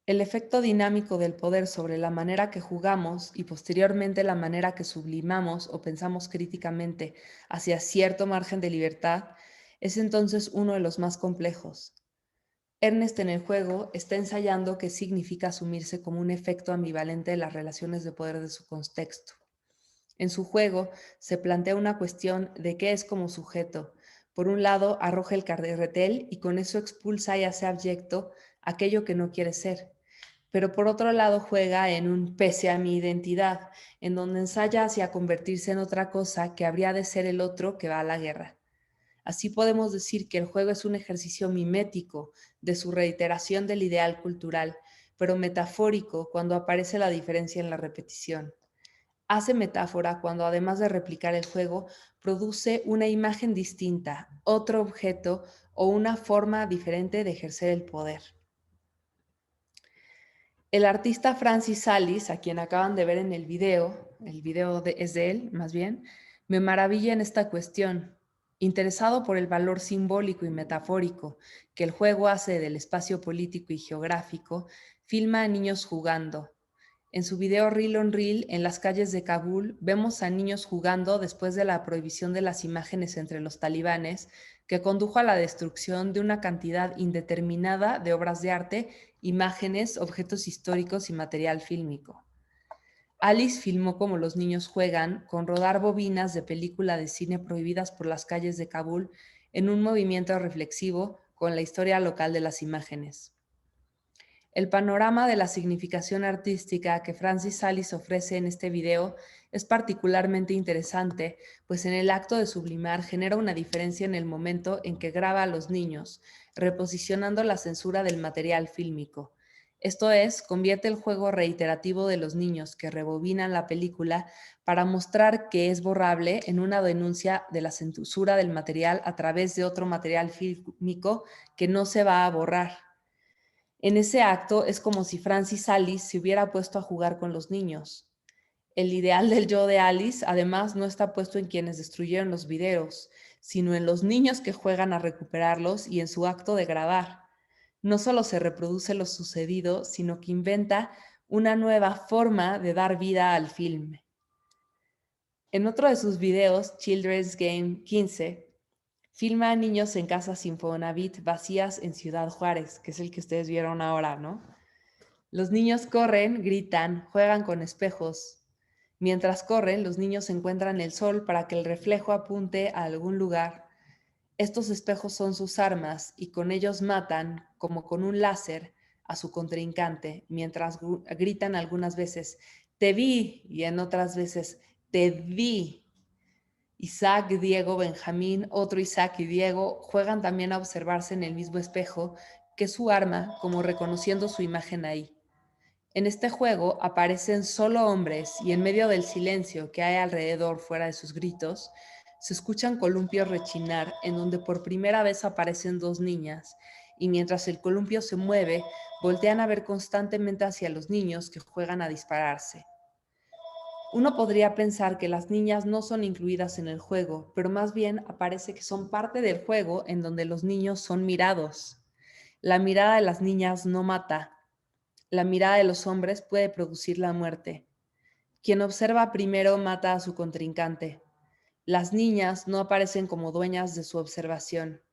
El efecto dinámico del poder sobre la manera que jugamos y posteriormente la manera que sublimamos o pensamos críticamente hacia cierto margen de libertad es entonces uno de los más complejos. Ernest en el juego está ensayando qué significa asumirse como un efecto ambivalente de las relaciones de poder de su contexto. En su juego se plantea una cuestión de qué es como sujeto. Por un lado, arroja el carretel y con eso expulsa y hace abyecto aquello que no quiere ser. Pero por otro lado juega en un pese a mi identidad, en donde ensaya hacia convertirse en otra cosa que habría de ser el otro que va a la guerra. Así podemos decir que el juego es un ejercicio mimético de su reiteración del ideal cultural, pero metafórico cuando aparece la diferencia en la repetición. Hace metáfora cuando además de replicar el juego, produce una imagen distinta, otro objeto o una forma diferente de ejercer el poder. El artista Francis Salis, a quien acaban de ver en el video es de él, más bien, me maravilla en esta cuestión. Interesado por el valor simbólico y metafórico que el juego hace del espacio político y geográfico, filma a niños jugando. En su video Reel on Reel, en las calles de Kabul, vemos a niños jugando después de la prohibición de las imágenes entre los talibanes, que condujo a la destrucción de una cantidad indeterminada de obras de arte, imágenes, objetos históricos y material fílmico. Alice filmó cómo los niños juegan con rodar bobinas de película de cine prohibidas por las calles de Kabul en un movimiento reflexivo con la historia local de las imágenes. El panorama de la significación artística que Francis Salis ofrece en este video es particularmente interesante, pues en el acto de sublimar genera una diferencia en el momento en que graba a los niños, reposicionando la censura del material fílmico. Esto es, convierte el juego reiterativo de los niños que rebobinan la película para mostrar que es borrable en una denuncia de la censura del material a través de otro material fílmico que no se va a borrar. En ese acto es como si Francis Alice se hubiera puesto a jugar con los niños. El ideal del yo de Alice, además, no está puesto en quienes destruyeron los videos, sino en los niños que juegan a recuperarlos y en su acto de grabar. No solo se reproduce lo sucedido, sino que inventa una nueva forma de dar vida al filme. En otro de sus videos, Children's Game 15, filma a niños en casas Infonavit vacías en Ciudad Juárez, que es el que ustedes vieron ahora, ¿no? Los niños corren, gritan, juegan con espejos. Mientras corren, los niños encuentran el sol para que el reflejo apunte a algún lugar. Estos espejos son sus armas y con ellos matan, como con un láser, a su contrincante, mientras gritan algunas veces, "Te vi", y en otras veces, "Te vi". Isaac, Diego, Benjamín, otro Isaac y Diego juegan también a observarse en el mismo espejo, que es su arma, como reconociendo su imagen ahí. En este juego aparecen solo hombres y en medio del silencio que hay alrededor fuera de sus gritos, se escuchan columpios rechinar en donde por primera vez aparecen dos niñas y mientras el columpio se mueve, voltean a ver constantemente hacia los niños que juegan a dispararse. Uno podría pensar que las niñas no son incluidas en el juego, pero más bien aparece que son parte del juego en donde los niños son mirados. La mirada de las niñas no mata. La mirada de los hombres puede producir la muerte. Quien observa primero mata a su contrincante. Las niñas no aparecen como dueñas de su observación.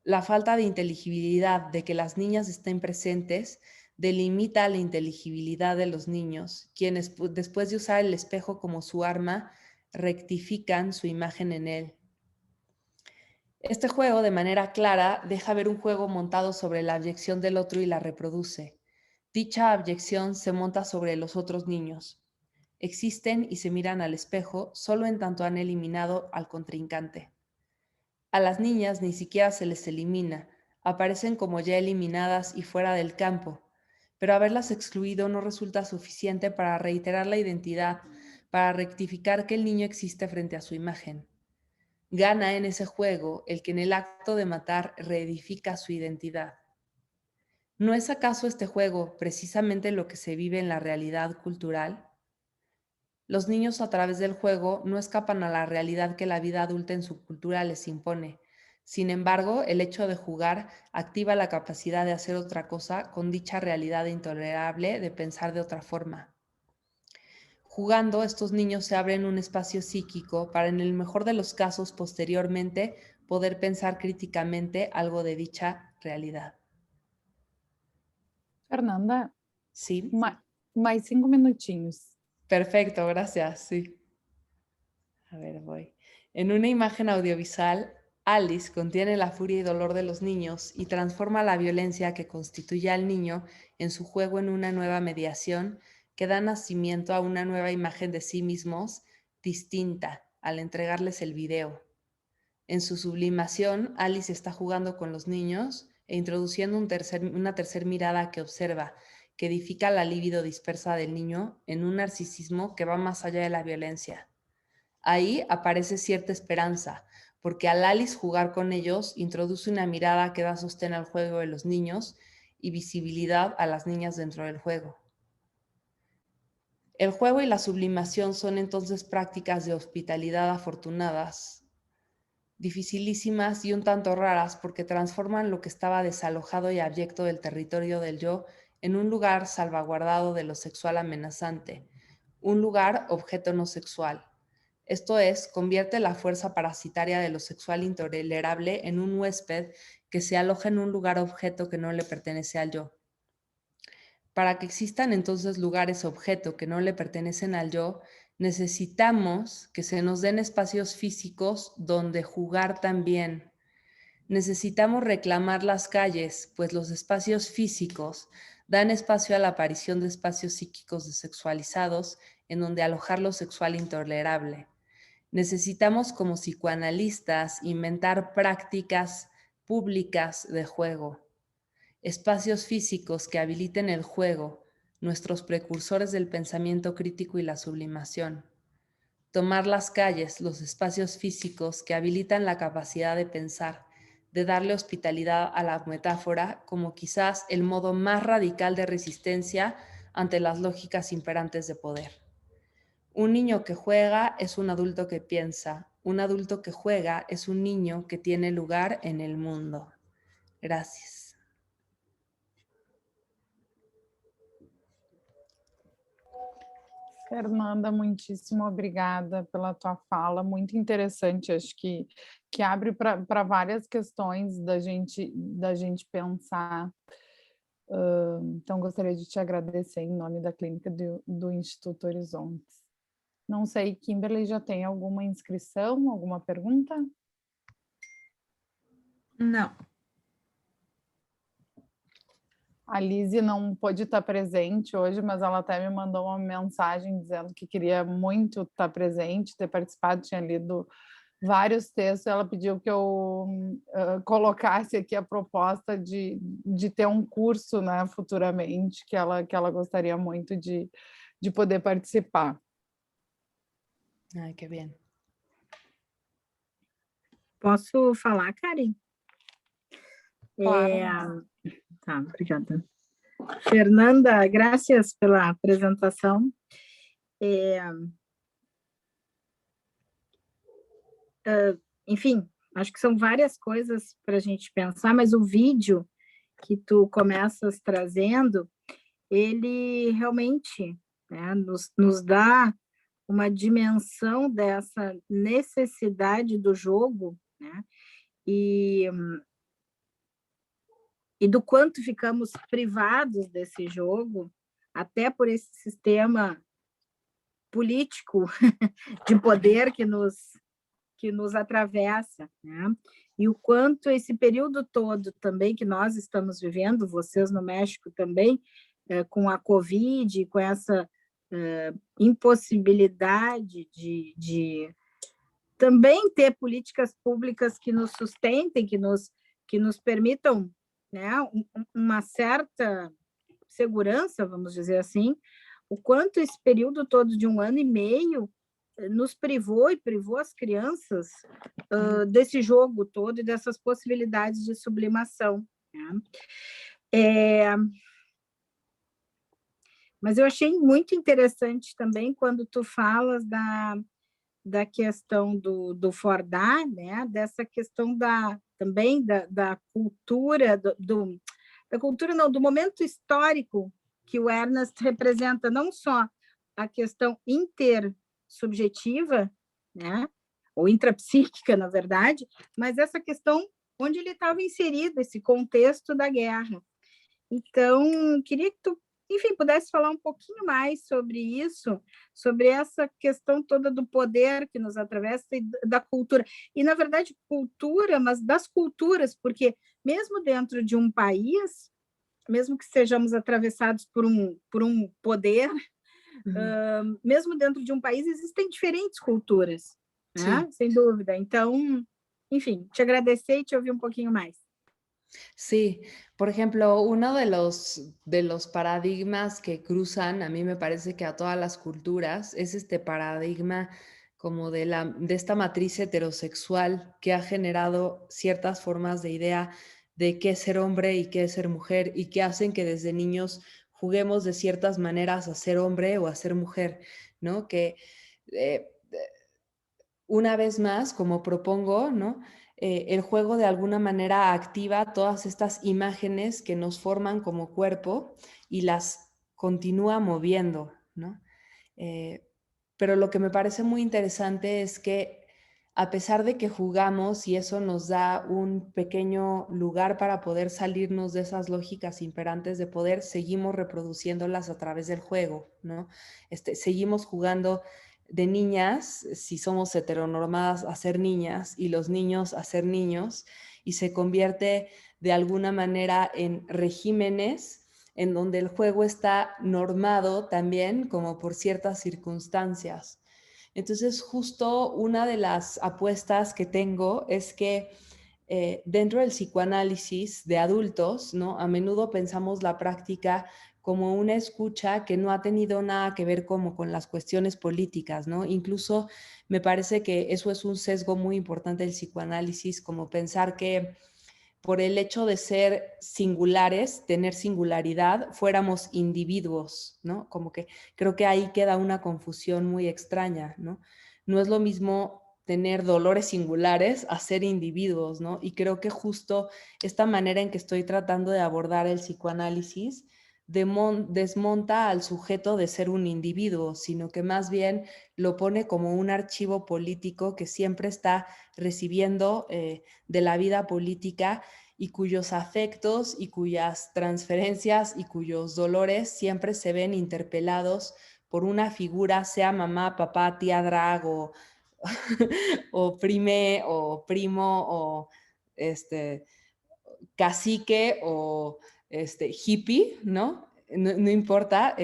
La falta de inteligibilidad de que las niñas estén presentes delimita la inteligibilidad de los niños, quienes después de usar el espejo como su arma, rectifican su imagen en él. Este juego, de manera clara, deja ver un juego montado sobre la abyección del otro y la reproduce. Dicha abyección se monta sobre los otros niños. Existen y se miran al espejo solo en tanto han eliminado al contrincante. A las niñas ni siquiera se les elimina, aparecen como ya eliminadas y fuera del campo, pero haberlas excluido no resulta suficiente para reiterar la identidad, para rectificar que el niño existe frente a su imagen. Gana en ese juego el que en el acto de matar reedifica su identidad. ¿No es acaso este juego precisamente lo que se vive en la realidad cultural? Los niños a través del juego no escapan a la realidad que la vida adulta en su cultura les impone. Sin embargo, el hecho de jugar activa la capacidad de hacer otra cosa con dicha realidad intolerable de pensar de otra forma. Jugando, estos niños se abren un espacio psíquico para, en el mejor de los casos, posteriormente, poder pensar críticamente algo de dicha realidad. Fernanda, ¿Sí? mais 5 minutinhos. Perfecto, gracias. Sí. A ver, voy. En una imagen audiovisual, Alice contiene la furia y dolor de los niños y transforma la violencia que constituye al niño en su juego en una nueva mediación que da nacimiento a una nueva imagen de sí mismos distinta al entregarles el video. En su sublimación, Alice está jugando con los niños e introduciendo una tercer mirada que observa, que edifica la libido dispersa del niño en un narcisismo que va más allá de la violencia. Ahí aparece cierta esperanza, porque al Alice jugar con ellos introduce una mirada que da sostén al juego de los niños y visibilidad a las niñas dentro del juego. El juego y la sublimación son entonces prácticas de hospitalidad afortunadas, dificilísimas y un tanto raras porque transforman lo que estaba desalojado y abyecto del territorio del yo en un lugar salvaguardado de lo sexual amenazante, un lugar objeto no sexual. Esto es, convierte la fuerza parasitaria de lo sexual intolerable en un huésped que se aloja en un lugar objeto que no le pertenece al yo. Para que existan entonces lugares objeto que no le pertenecen al yo, necesitamos que se nos den espacios físicos donde jugar también. Necesitamos reclamar las calles, pues los espacios físicos dan espacio a la aparición de espacios psíquicos desexualizados en donde alojar lo sexual intolerable. Necesitamos como psicoanalistas inventar prácticas públicas de juego, espacios físicos que habiliten el juego, nuestros precursores del pensamiento crítico y la sublimación. Tomar las calles, los espacios físicos que habilitan la capacidad de pensar, de darle hospitalidad a la metáfora como quizás el modo más radical de resistencia ante las lógicas imperantes de poder. Un niño que juega es un adulto que piensa. Un adulto que juega es un niño que tiene lugar en el mundo. Gracias. Fernanda, muitíssimo obrigada pela tua fala, muito interessante, acho que abre para várias questões da gente pensar. Então, gostaria de te agradecer em nome da clínica do Instituto Horizontes. Não sei, Kimberly, já tem alguma inscrição, alguma pergunta? Não. A Lise não pôde estar presente hoje, mas ela até me mandou uma mensagem dizendo que queria muito estar presente, ter participado, tinha lido vários textos. Ela pediu que eu colocasse aqui a proposta de ter um curso, né, futuramente, que ela gostaria muito de poder participar. Ai, que bem. Posso falar, Karen? Claro. Tá, obrigada. Fernanda, graças pela apresentação. Enfim, acho que são várias coisas para a gente pensar, mas o vídeo que tu começas trazendo, ele realmente, né, nos dá uma dimensão dessa necessidade do jogo, né, e do quanto ficamos privados desse jogo, até por esse sistema político de poder que nos atravessa, né? e o quanto esse período todo também que nós estamos vivendo, vocês no México também, com a Covid, com essa impossibilidade de também ter políticas públicas que nos sustentem, que nos permitam, né, uma certa segurança, vamos dizer assim, o quanto esse período todo de 1 ano e meio nos privou e privou as crianças desse jogo todo e dessas possibilidades de sublimação, né? Mas eu achei muito interessante também quando tu falas da questão do Fordá, né? Dessa questão também da cultura, da cultura não, do momento histórico que o Ernest representa, não só a questão intersubjetiva, né? Ou intrapsíquica, na verdade, mas essa questão onde ele estava inserido, esse contexto da guerra. Então, queria que tu, enfim, pudesse falar um pouquinho mais sobre isso, sobre essa questão toda do poder que nos atravessa e da cultura. E, na verdade, cultura, mas das culturas, porque mesmo dentro de um país, mesmo que sejamos atravessados por um poder, mesmo dentro de um país, existem diferentes culturas, né? Sí. Sem dúvida. Então, enfim, te agradecer e te ouvir um pouquinho mais. Sí, por ejemplo, uno de los paradigmas que cruzan, a mí me parece que a todas las culturas, es este paradigma como de esta matriz heterosexual que ha generado ciertas formas de idea de qué es ser hombre y qué es ser mujer y que hacen que desde niños juguemos de ciertas maneras a ser hombre o a ser mujer, ¿no? Que eh, una vez más, como propongo, ¿no? El juego de alguna manera activa todas estas imágenes que nos forman como cuerpo y las continúa moviendo, ¿no? Pero lo que me parece muy interesante es que a pesar de que jugamos y eso nos da un pequeño lugar para poder salirnos de esas lógicas imperantes de poder, seguimos reproduciéndolas a través del juego, ¿no? Seguimos jugando de niñas, si somos heteronormadas, a ser niñas y los niños a ser niños, y se convierte de alguna manera en regímenes en donde el juego está normado también como por ciertas circunstancias. Entonces, justo una de las apuestas que tengo es que dentro del psicoanálisis de adultos, ¿no? A menudo pensamos la práctica como una escucha que no ha tenido nada que ver como con las cuestiones políticas, ¿no? Incluso me parece que eso es un sesgo muy importante del psicoanálisis, como pensar que por el hecho de ser singulares, tener singularidad, fuéramos individuos, ¿no? Como que creo que ahí queda una confusión muy extraña, ¿no? No es lo mismo tener dolores singulares a ser individuos, ¿no? Y creo que justo esta manera en que estoy tratando de abordar el psicoanálisis desmonta al sujeto de ser un individuo, sino que más bien lo pone como un archivo político que siempre está recibiendo de la vida política y cuyos afectos y cuyas transferencias y cuyos dolores siempre se ven interpelados por una figura, sea mamá, papá, tía drag o prime o primo o cacique o hippie, ¿no? No importa,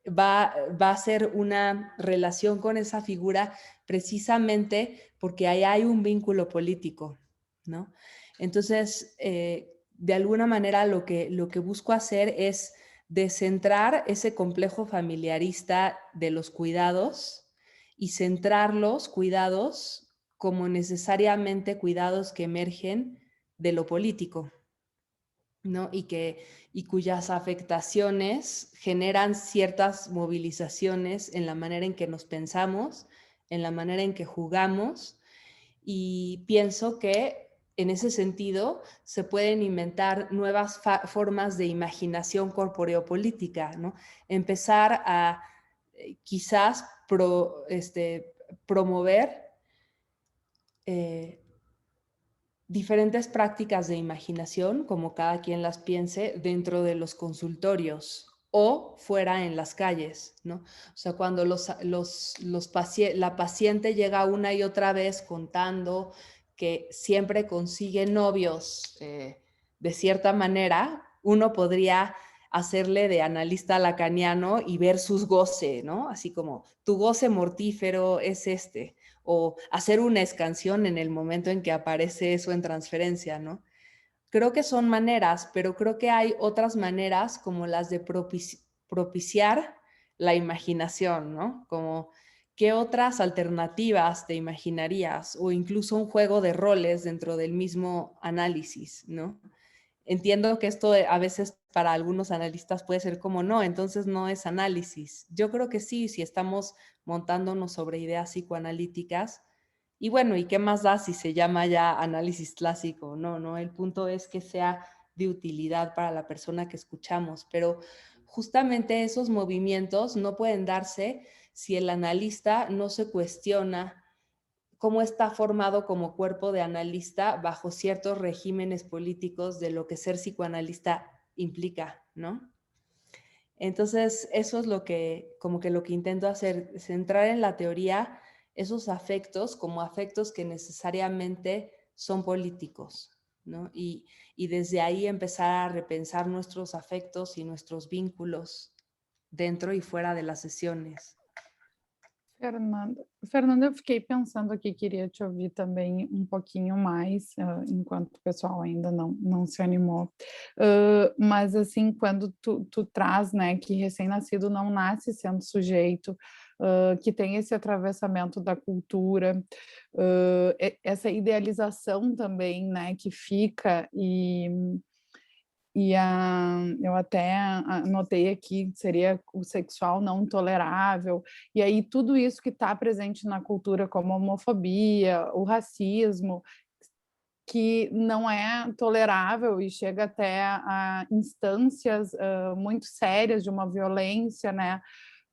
va a ser una relación con esa figura precisamente porque ahí hay un vínculo político, ¿no? Entonces, de alguna manera lo que busco hacer es descentrar ese complejo familiarista de los cuidados y centrar los cuidados como necesariamente cuidados que emergen de lo político, ¿no? Y cuyas afectaciones generan ciertas movilizaciones en la manera en que nos pensamos, en la manera en que jugamos, y pienso que en ese sentido se pueden inventar nuevas formas de imaginación corporeopolítica, ¿no? Empezar a quizás promover diferentes prácticas de imaginación, como cada quien las piense, dentro de los consultorios o fuera en las calles, ¿no? O sea, cuando la paciente llega una y otra vez contando que siempre consigue novios de cierta manera, uno podría hacerle de analista lacaniano y ver sus goce, ¿no? Así como tu goce mortífero es este, o hacer una escansión en el momento en que aparece eso en transferencia, ¿no? Creo que son maneras, pero creo que hay otras maneras como las de propiciar la imaginación, ¿no? Como qué otras alternativas te imaginarías o incluso un juego de roles dentro del mismo análisis, ¿no? Entiendo que esto a veces para algunos analistas puede ser como no, entonces no es análisis. Yo creo que sí, si estamos montándonos sobre ideas psicoanalíticas. Y bueno, ¿y qué más da si se llama ya análisis clásico? No, no, el punto es que sea de utilidad para la persona que escuchamos, pero justamente esos movimientos no pueden darse si el analista no se cuestiona cómo está formado como cuerpo de analista bajo ciertos regímenes políticos de lo que ser psicoanalista implica, ¿no? Entonces, eso es lo que, como que lo que intento hacer, centrar en la teoría esos afectos como afectos que necesariamente son políticos, ¿no? Y desde ahí empezar a repensar nuestros afectos y nuestros vínculos dentro y fuera de las sesiones. Fernanda, eu fiquei pensando aqui, queria te ouvir também um pouquinho mais, enquanto o pessoal ainda não se animou. Mas assim, quando tu traz, né, que recém-nascido não nasce sendo sujeito, que tem esse atravessamento da cultura, essa idealização também, né, que fica eu até anotei aqui, seria o sexual não tolerável, e aí tudo isso que está presente na cultura, como a homofobia, o racismo, que não é tolerável e chega até a instâncias muito sérias de uma violência, né?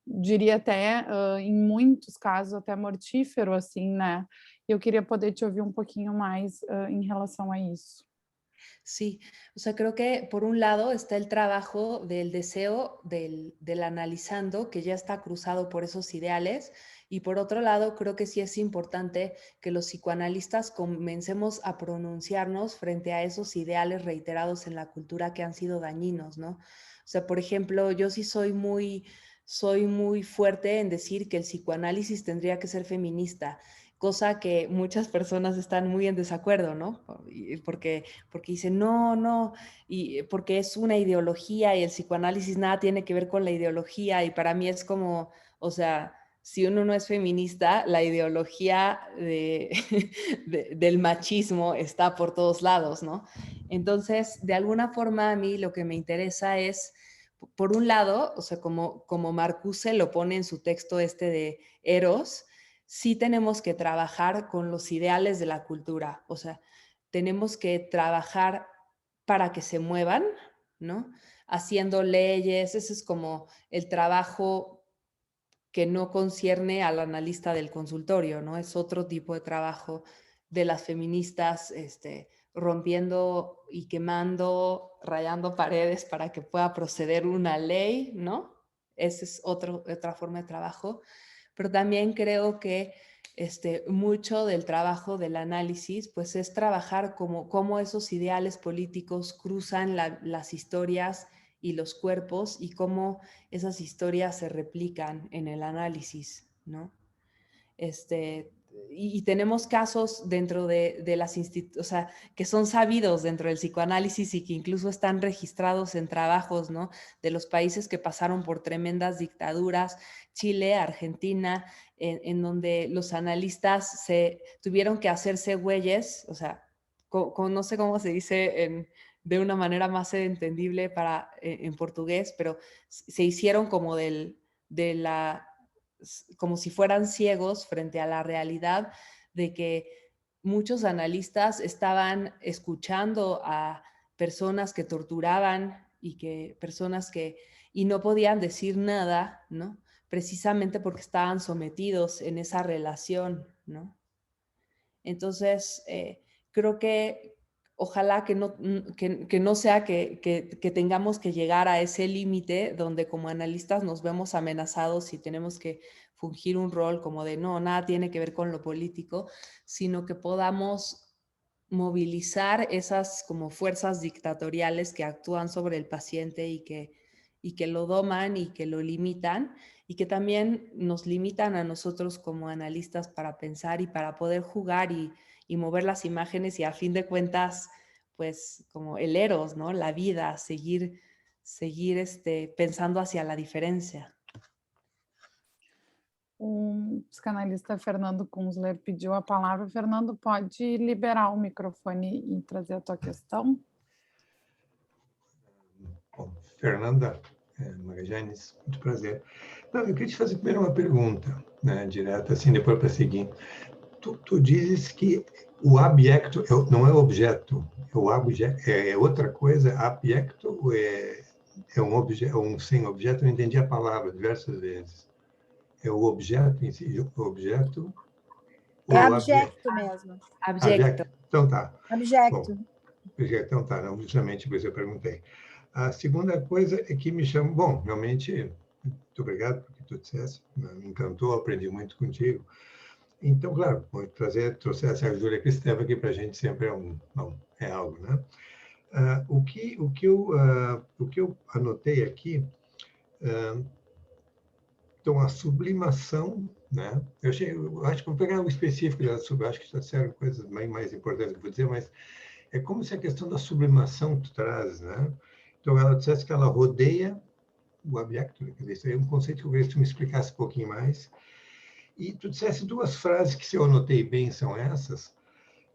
Diria até, em muitos casos, até mortífero, assim, né? Eu queria poder te ouvir um pouquinho mais em relação a isso. Sí, o sea, creo que por un lado está el trabajo del deseo del analizando, que ya está cruzado por esos ideales, y por otro lado, creo que sí es importante que los psicoanalistas comencemos a pronunciarnos frente a esos ideales reiterados en la cultura que han sido dañinos, ¿no? O sea, por ejemplo, yo sí soy muy fuerte en decir que el psicoanálisis tendría que ser feminista, cosa que muchas personas están muy en desacuerdo, ¿no? Porque dicen, no, no, y porque es una ideología y el psicoanálisis nada tiene que ver con la ideología, y para mí es como, o sea, si uno no es feminista, la ideología del machismo está por todos lados, ¿no? Entonces, de alguna forma a mí lo que me interesa es, por un lado, o sea, como Marcuse lo pone en su texto este de Eros, sí tenemos que trabajar con los ideales de la cultura, o sea, tenemos que trabajar para que se muevan, ¿no? Haciendo leyes, ese es como el trabajo que no concierne al analista del consultorio, ¿no? Es otro tipo de trabajo de las feministas, rompiendo y quemando, rayando paredes para que pueda proceder una ley, ¿no? Esa es otra forma de trabajo. Pero también creo que mucho del trabajo del análisis, pues es trabajar cómo esos ideales políticos cruzan las historias y los cuerpos y cómo esas historias se replican en el análisis, ¿no? Y tenemos casos dentro de las instituciones, o sea, que son sabidos dentro del psicoanálisis y que incluso están registrados en trabajos, ¿no? De los países que pasaron por tremendas dictaduras, Chile, Argentina, en donde los analistas se tuvieron que hacerse güeyes, o sea, no sé cómo se dice de una manera más entendible en portugués, pero se hicieron como como si fueran ciegos frente a la realidad de que muchos analistas estaban escuchando a personas que torturaban y no podían decir nada, ¿no? Precisamente porque estaban sometidos en esa relación, ¿no? Entonces, creo que ojalá que no sea que tengamos que llegar a ese límite donde como analistas nos vemos amenazados y tenemos que fungir un rol como de no, nada tiene que ver con lo político, sino que podamos movilizar esas como fuerzas dictatoriales que actúan sobre el paciente y que lo doman y que lo limitan y que también nos limitan a nosotros como analistas para pensar y para poder jugar y mover las imágenes y a fin de cuentas, pues como el eros, ¿no? La vida, seguir pensando hacia la diferencia. O psicanalista Fernando Kunzler pediu a palavra. Fernando, pode liberar o microfone e trazer a tua questão? Bom, Fernanda Magallanes, muito prazer. Não, eu queria te fazer primeiro uma pergunta, né, direta, assim, depois para seguir. Tu dizes que o abjecto não é objeto, o abjecto é outra coisa, abjecto é um objeto, um sem objeto, eu entendi a palavra diversas vezes. É o objeto em si, o objeto... É abjecto mesmo. Abjecto. Então tá. Abjecto. Bom, então tá, não, justamente por isso eu perguntei. A segunda coisa é que me chama... Bom, realmente, muito obrigado por que tu disseste, me encantou, aprendi muito contigo. Então, claro, trouxesse a Júlia Kristeva aqui para a gente sempre é algo, né? O que eu anotei aqui, então, a sublimação, né? Eu acho que vou pegar algo específico, acho que já disseram coisas bem mais importantes que eu vou dizer, mas é como se a questão da sublimação tu traz, né? Então, ela dissesse que ela rodeia o objeto, quer dizer, isso é um conceito que eu queria que tu me explicasse um pouquinho mais. E tu dissesse duas frases que, se eu anotei bem, são essas.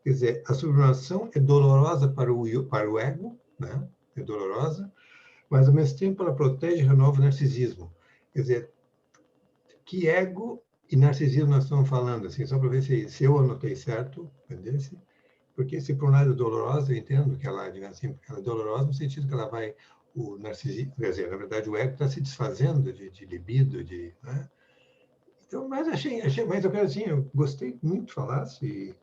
Quer dizer, a sublimação é dolorosa para o ego, né? É dolorosa, mas, ao mesmo tempo, ela protege e renova o narcisismo. Quer dizer, que ego e narcisismo nós estamos falando, assim, só para ver se eu anotei certo, entendeu? Porque se por um lado é dolorosa, eu entendo que ela, digamos assim, ela é dolorosa no sentido que ela vai, o narcisismo, quer dizer, na verdade o ego está se desfazendo de libido, né? Então, mas mas eu quero assim, eu gostei muito de falar, e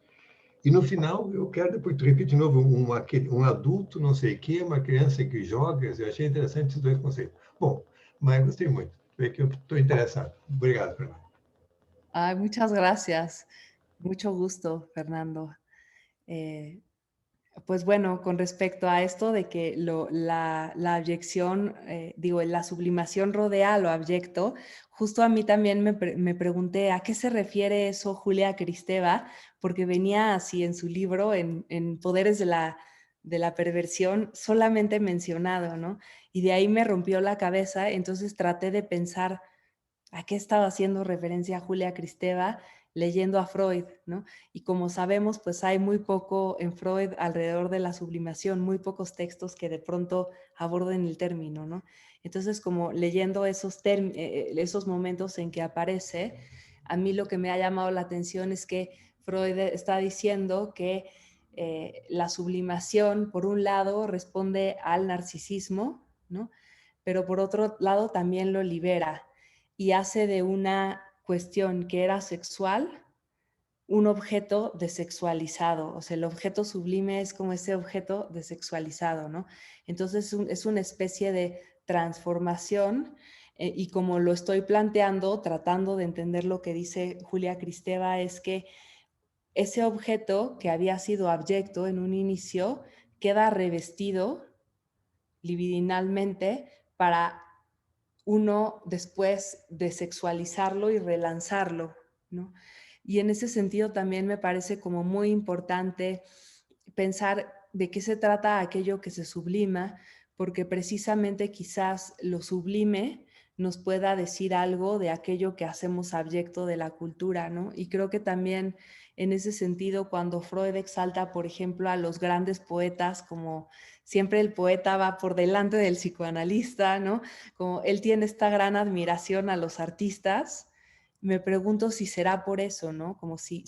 no final eu quero depois tu repete de novo um adulto, não sei o quê, uma criança que joga, eu achei interessante esses dois conceitos. Bom, mas gostei muito, é que eu estou interessado. Obrigado, Fernando. Ay, muchas gracias. Mucho gusto, Fernando. Pues bueno, con respecto a esto de que la abyección, la sublimación rodea lo abyecto, justo a mí también me pregunté a qué se refiere eso Julia Kristeva, porque venía así en su libro, en Poderes de la Perversión, solamente mencionado, ¿no? Y de ahí me rompió la cabeza, entonces traté de pensar a qué estaba haciendo referencia Julia Kristeva leyendo a Freud, ¿no? Y como sabemos, pues hay muy poco en Freud alrededor de la sublimación, muy pocos textos que de pronto aborden el término, ¿no? Entonces, como leyendo esos momentos en que aparece, a mí lo que me ha llamado la atención es que Freud está diciendo que la sublimación, por un lado, responde al narcisismo, ¿no? Pero por otro lado también lo libera y hace de una cuestión que era sexual un objeto desexualizado. O sea, el objeto sublime es como ese objeto desexualizado, ¿no? Entonces es una especie de transformación y como lo estoy planteando, tratando de entender lo que dice Julia Kristeva, es que ese objeto que había sido abyecto en un inicio queda revestido libidinalmente para uno después de sexualizarlo y relanzarlo, ¿no? Y en ese sentido también me parece como muy importante pensar de qué se trata aquello que se sublima, porque precisamente quizás lo sublime nos pueda decir algo de aquello que hacemos abyecto de la cultura, ¿no? Y creo que también en ese sentido, cuando Freud exalta, por ejemplo, a los grandes poetas, como siempre el poeta va por delante del psicoanalista, ¿no? Como él tiene esta gran admiración a los artistas, me pregunto si será por eso, ¿no? Como si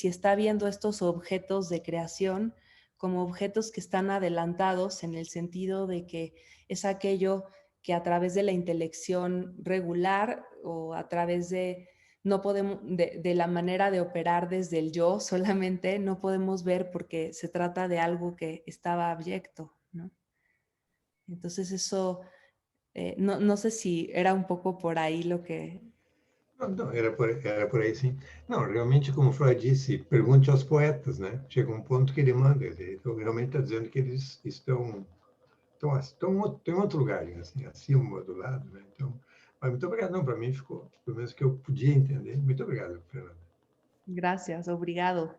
está viendo estos objetos de creación como objetos que están adelantados en el sentido de que es aquello que a través de la intelección regular o a través de no podemos, de la manera de operar desde el yo solamente, no podemos ver porque se trata de algo que estaba abyecto, ¿no? Entonces eso, no sé si era un poco por ahí lo que Não, era por aí sim. Não, realmente, como Freud disse, pergunte aos poetas, né? Chega um ponto que ele manda, ele realmente está dizendo que eles estão em outro lugar, assim, acima do lado, né? Então, mas muito obrigado, não, para mim ficou, pelo menos que eu podia entender. Muito obrigado, Fernanda. Gracias, obrigado.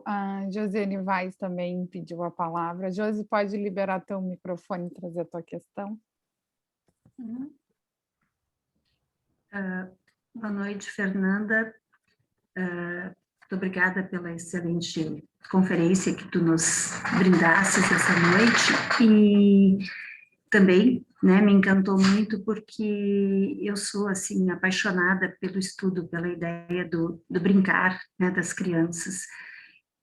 A Josiane Vaz também pediu a palavra. Josi, pode liberar teu microfone e trazer a tua questão? Boa noite, Fernanda. Muito obrigada pela excelente conferência que tu nos brindasses essa noite. E também, né, me encantou muito porque eu sou, assim, apaixonada pelo estudo, pela ideia do brincar, né, das crianças.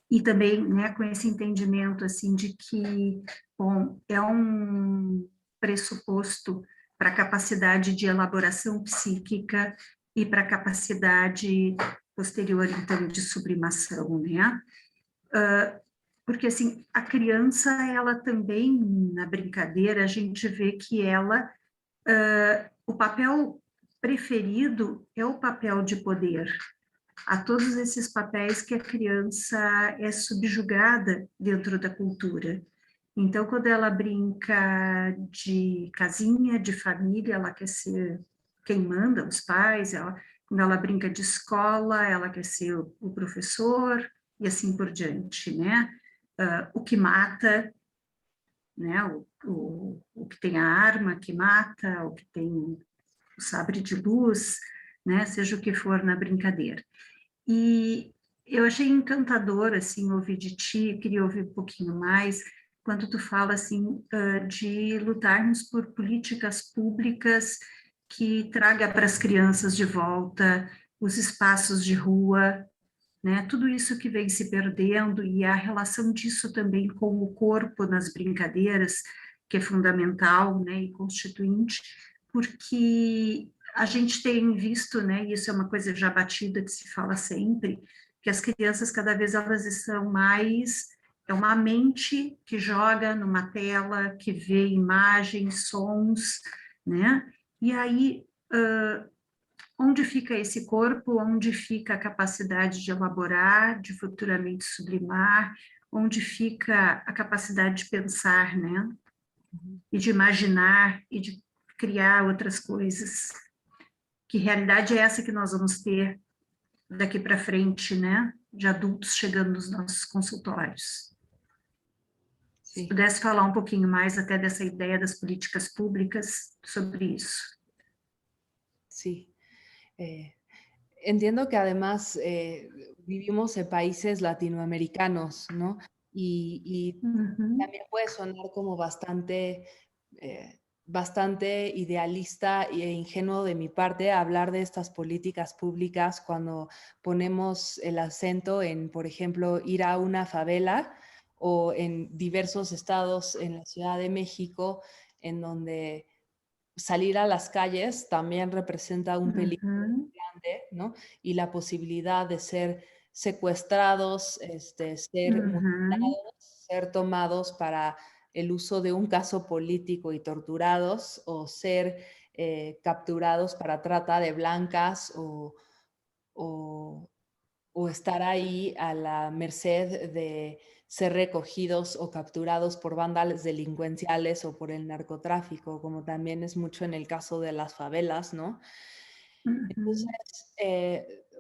E também, né, com esse entendimento, assim, de que, bom, é um pressuposto para a capacidade de elaboração psíquica e para a capacidade posterior, então, de sublimação, né? Porque, assim, a criança, ela também, na brincadeira, a gente vê que ela, o papel preferido é o papel de poder, a todos esses papéis que a criança é subjugada dentro da cultura. Então, quando ela brinca de casinha, de família, ela quer ser quem manda, os pais, quando ela brinca de escola, ela quer ser o professor, e assim por diante, né? O que mata, né? O que tem a arma que mata, o que tem o sabre de luz, né? Seja o que for na brincadeira. E eu achei encantador, assim, ouvir de ti, queria ouvir um pouquinho mais, quando tu fala, assim, de lutarmos por políticas públicas que traga para as crianças de volta os espaços de rua, né? Tudo isso que vem se perdendo e a relação disso também com o corpo nas brincadeiras, que é fundamental, né, e constituinte, porque a gente tem visto, né, e isso é uma coisa já batida que se fala sempre, que as crianças cada vez elas estão mais, é uma mente que joga numa tela, que vê imagens, sons, né, e aí onde fica esse corpo, onde fica a capacidade de elaborar, de futuramente sublimar, onde fica a capacidade de pensar, né, e de imaginar e de criar outras coisas. Que realidade é essa que nós vamos ter daqui para frente, né? De adultos chegando nos nossos consultórios. Se pudesse falar um pouquinho mais até dessa ideia das políticas públicas sobre isso. Sí. Entiendo que además vivimos en países latinoamericanos, ¿no? Y también puede sonar como bastante idealista e ingenuo de mi parte hablar de estas políticas públicas cuando ponemos el acento en, por ejemplo, ir a una favela o en diversos estados en la Ciudad de México, en donde salir a las calles también representa un peligro grande, ¿no? Y la posibilidad de ser secuestrados, ser mutilados, ser tomados para el uso de un caso político y torturados, o ser capturados para trata de blancas, o estar ahí a la merced de ser recogidos o capturados por bandas delincuenciales o por el narcotráfico, como también es mucho en el caso de las favelas, ¿no? Entonces,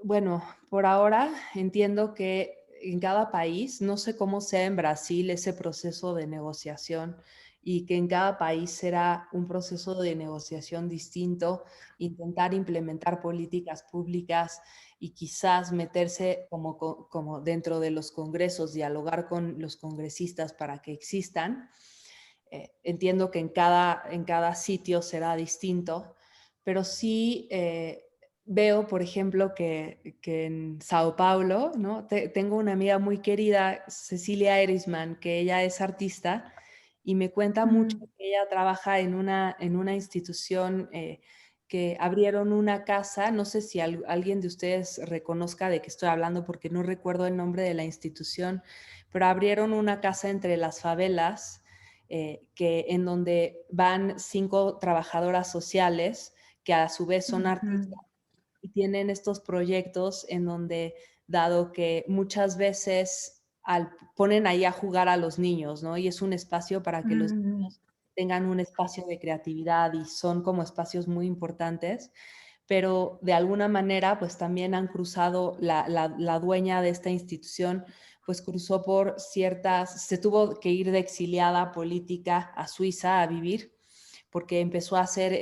bueno, por ahora entiendo que en cada país, no sé cómo sea en Brasil ese proceso de negociación, y que en cada país será un proceso de negociación distinto, intentar implementar políticas públicas y quizás meterse como dentro de los congresos, dialogar con los congresistas para que existan. Entiendo que en cada sitio será distinto, pero sí veo, por ejemplo, que en Sao Paulo, ¿no? Tengo una amiga muy querida, Cecilia Erisman, que ella es artista y me cuenta mucho que ella trabaja en una institución que abrieron una casa. No sé si alguien de ustedes reconozca de qué estoy hablando porque no recuerdo el nombre de la institución, pero abrieron una casa entre las favelas en donde van 5 trabajadoras sociales que a su vez son artistas, y tienen estos proyectos en donde, dado que muchas veces ponen ahí a jugar a los niños, ¿no? Y es un espacio para que los niños tengan un espacio de creatividad y son como espacios muy importantes, pero de alguna manera pues también han cruzado, la dueña de esta institución pues cruzó por se tuvo que ir de exiliada política a Suiza a vivir, porque empezó a ser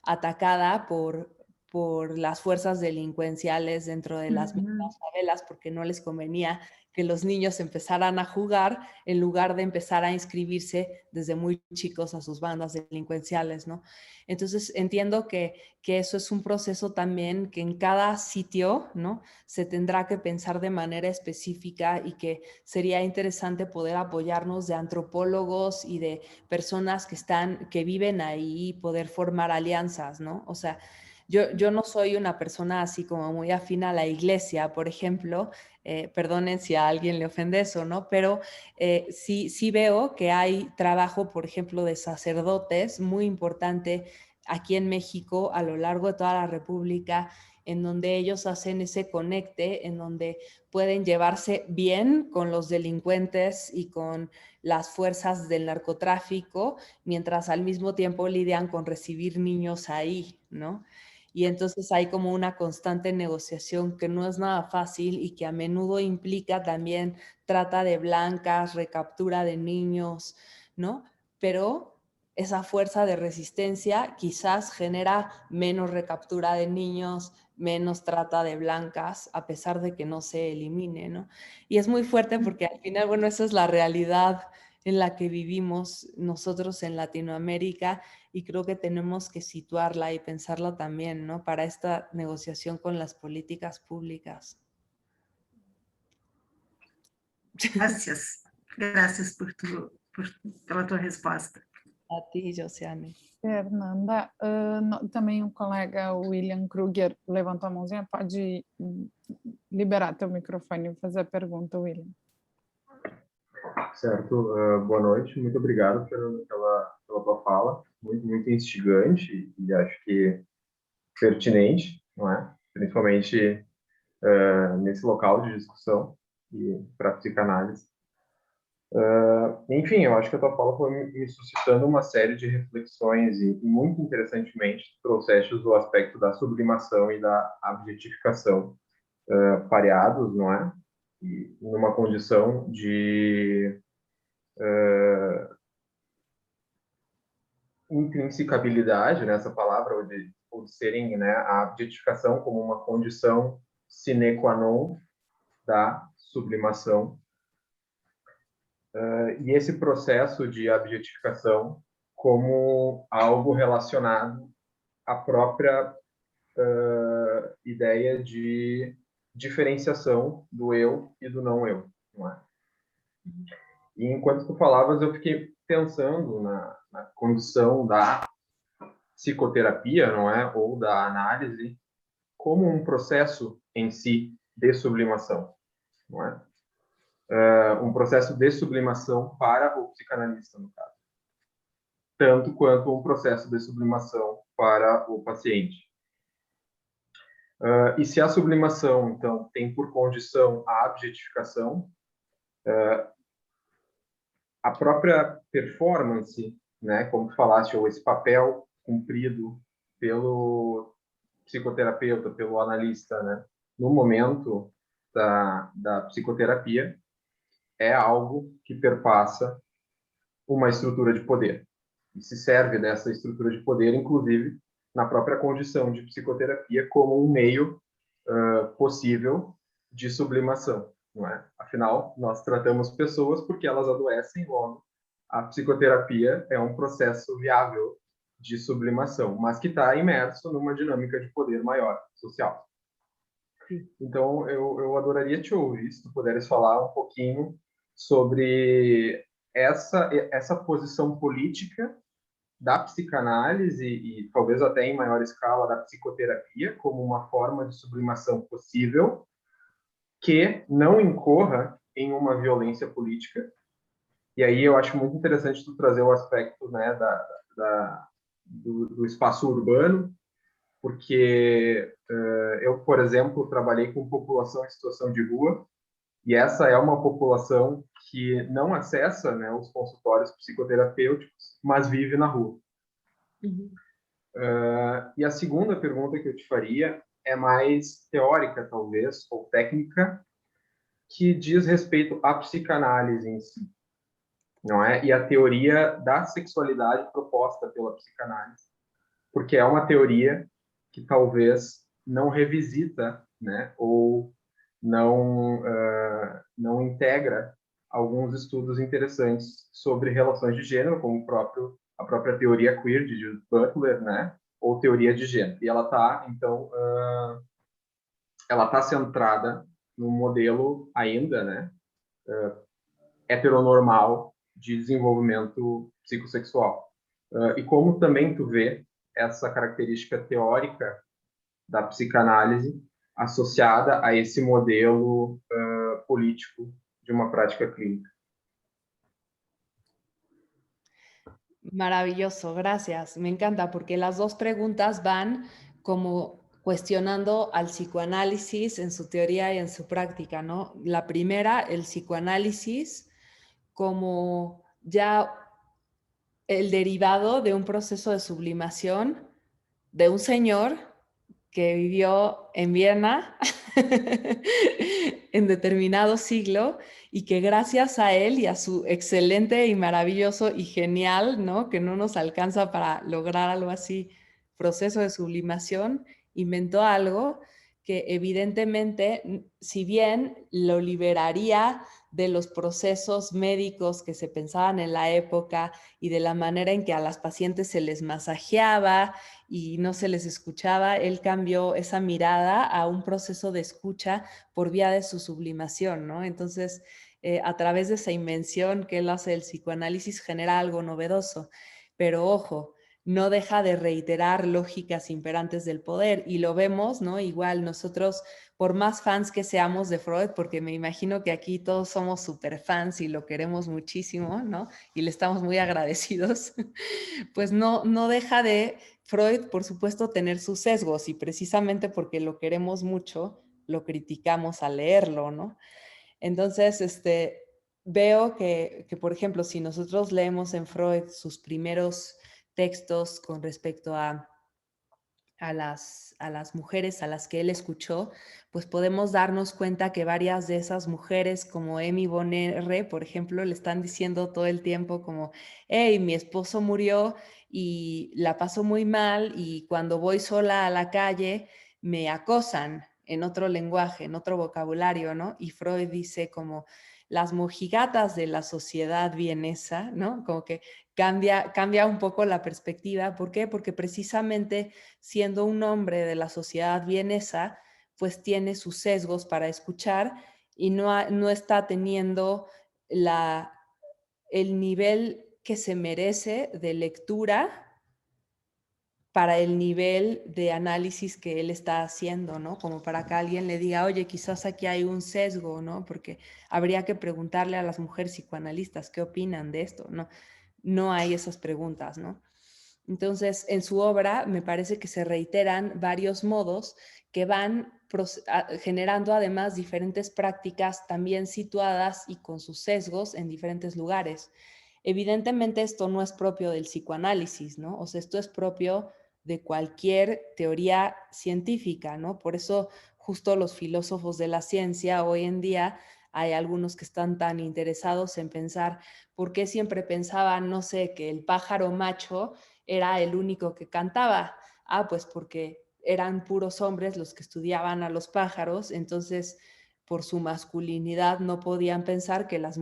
atacada por las fuerzas delincuenciales dentro de las mismas favelas, porque no les convenía que los niños empezaran a jugar en lugar de empezar a inscribirse desde muy chicos a sus bandas delincuenciales, ¿no? Entonces entiendo que eso es un proceso también que en cada sitio, ¿no? Se tendrá que pensar de manera específica y que sería interesante poder apoyarnos de antropólogos y de personas que viven ahí y poder formar alianzas, ¿no? O sea, yo no soy una persona así como muy afín a la iglesia, por ejemplo, perdonen si a alguien le ofende eso, ¿no? Pero sí veo que hay trabajo, por ejemplo, de sacerdotes muy importante aquí en México, a lo largo de toda la República, en donde ellos hacen ese conecte, en donde pueden llevarse bien con los delincuentes y con las fuerzas del narcotráfico, mientras al mismo tiempo lidian con recibir niños ahí, ¿no? Y entonces hay como una constante negociación que no es nada fácil y que a menudo implica también trata de blancas, recaptura de niños, ¿no? Pero esa fuerza de resistencia quizás genera menos recaptura de niños, menos trata de blancas, a pesar de que no se elimine, ¿no? Y es muy fuerte porque al final, bueno, esa es la realidad en la que vivimos nosotros en Latinoamérica y creo que tenemos que situarla y pensarla también, ¿no? Para esta negociación con las políticas públicas. Gracias. Gracias pela tua resposta. A ti, Josiane. Fernanda, também o colega William Kruger levantou a mãozinha, pode liberar teu microfone e fazer a pergunta, William. Certo, boa noite, muito obrigado pela tua fala, muito instigante e acho que pertinente, não é? Principalmente nesse local de discussão e para psicanálise. Enfim, eu acho que a tua fala foi me suscitando uma série de reflexões e muito interessantemente trouxeste o aspecto da sublimação e da objetificação pareados, não é? E numa condição de intrinsecabilidade, né, essa palavra, ou de serem, né, a objetificação como uma condição sine qua non da sublimação. E esse processo de objetificação como algo relacionado à própria ideia de diferenciação do eu e do não eu, não é? E enquanto tu falavas, eu fiquei pensando na condição da psicoterapia, não é, ou da análise, como um processo em si de sublimação, não é? Um processo de sublimação para o psicanalista, no caso, tanto quanto um processo de sublimação para o paciente. E se a sublimação, então, tem por condição a objetificação, a própria performance, né, como tu falaste, ou esse papel cumprido pelo psicoterapeuta, pelo analista, né, no momento da psicoterapia, é algo que perpassa uma estrutura de poder. E se serve dessa estrutura de poder, inclusive, na própria condição de psicoterapia como um meio possível de sublimação. Não é? Afinal, nós tratamos pessoas porque elas adoecem, logo a psicoterapia é um processo viável de sublimação, mas que está imerso numa dinâmica de poder maior, social. Então, eu adoraria te ouvir, se tu puderes falar um pouquinho sobre essa posição política da psicanálise e talvez até em maior escala da psicoterapia como uma forma de sublimação possível que não incorra em uma violência política. E aí eu acho muito interessante tu trazer o aspecto, né, do espaço urbano, porque eu, por exemplo, trabalhei com população em situação de rua, e essa é uma população que não acessa, né, os consultórios psicoterapêuticos, mas vive na rua. Uhum. E a segunda pergunta que eu te faria é mais teórica, talvez, ou técnica, que diz respeito à psicanálise em si, não é? E a teoria da sexualidade proposta pela psicanálise, porque é uma teoria que talvez não revisita, né, ou não integra alguns estudos interessantes sobre relações de gênero, como a própria teoria queer de Judith Butler, né, ou teoria de gênero. E ela está, então, ela está centrada no modelo ainda, né, heteronormal de desenvolvimento psicossexual. E como também tu vê essa característica teórica da psicanálise associada a esse modelo político de uma prática clínica. Maravilloso, gracias. Me encanta porque las dos preguntas van como cuestionando al psicoanálisis en su teoría y en su práctica, ¿no? La primera, el psicoanálisis como ya el derivado de un proceso de sublimación de un señor que vivió en Viena en determinado siglo y que gracias a él y a su excelente y maravilloso y genial, ¿no? Que no nos alcanza para lograr algo así, proceso de sublimación, inventó algo que evidentemente, si bien lo liberaría de los procesos médicos que se pensaban en la época y de la manera en que a las pacientes se les masajeaba y no se les escuchaba, él cambió esa mirada a un proceso de escucha por vía de su sublimación, ¿no? Entonces, a través de esa invención que él hace del psicoanálisis genera algo novedoso, pero ojo, no deja de reiterar lógicas imperantes del poder y lo vemos, ¿no? Igual nosotros, por más fans que seamos de Freud, porque me imagino que aquí todos somos súper fans y lo queremos muchísimo, ¿no? Y le estamos muy agradecidos, pues no deja de Freud, por supuesto, tener sus sesgos y precisamente porque lo queremos mucho, lo criticamos al leerlo, ¿no? Entonces, veo que, por ejemplo, si nosotros leemos en Freud sus primeros textos con respecto a las mujeres a las que él escuchó, pues podemos darnos cuenta que varias de esas mujeres, como Amy Von R., por ejemplo, le están diciendo todo el tiempo como, hey, mi esposo murió y la paso muy mal y cuando voy sola a la calle me acosan en otro lenguaje, en otro vocabulario, ¿no? Y Freud dice como las mojigatas de la sociedad vienesa, ¿no? Como que cambia un poco la perspectiva. ¿Por qué? Porque precisamente siendo un hombre de la sociedad vienesa, pues tiene sus sesgos para escuchar y no está teniendo el nivel que se merece de lectura para el nivel de análisis que él está haciendo, ¿no? Como para que alguien le diga, oye, quizás aquí hay un sesgo, ¿no? Porque habría que preguntarle a las mujeres psicoanalistas qué opinan de esto, ¿no? No hay esas preguntas, ¿no? Entonces, en su obra me parece que se reiteran varios modos que van generando además diferentes prácticas también situadas y con sus sesgos en diferentes lugares. Evidentemente esto no es propio del psicoanálisis, ¿no? O sea, esto es propio de cualquier teoría científica, ¿no? Por eso justo los filósofos de la ciencia hoy en día hay algunos que están tan interesados en pensar por qué siempre pensaban, no sé, que el pájaro macho era el único que cantaba. Ah, pues porque eran puros hombres los que estudiaban a los pájaros, entonces por su masculinidad no podían pensar que las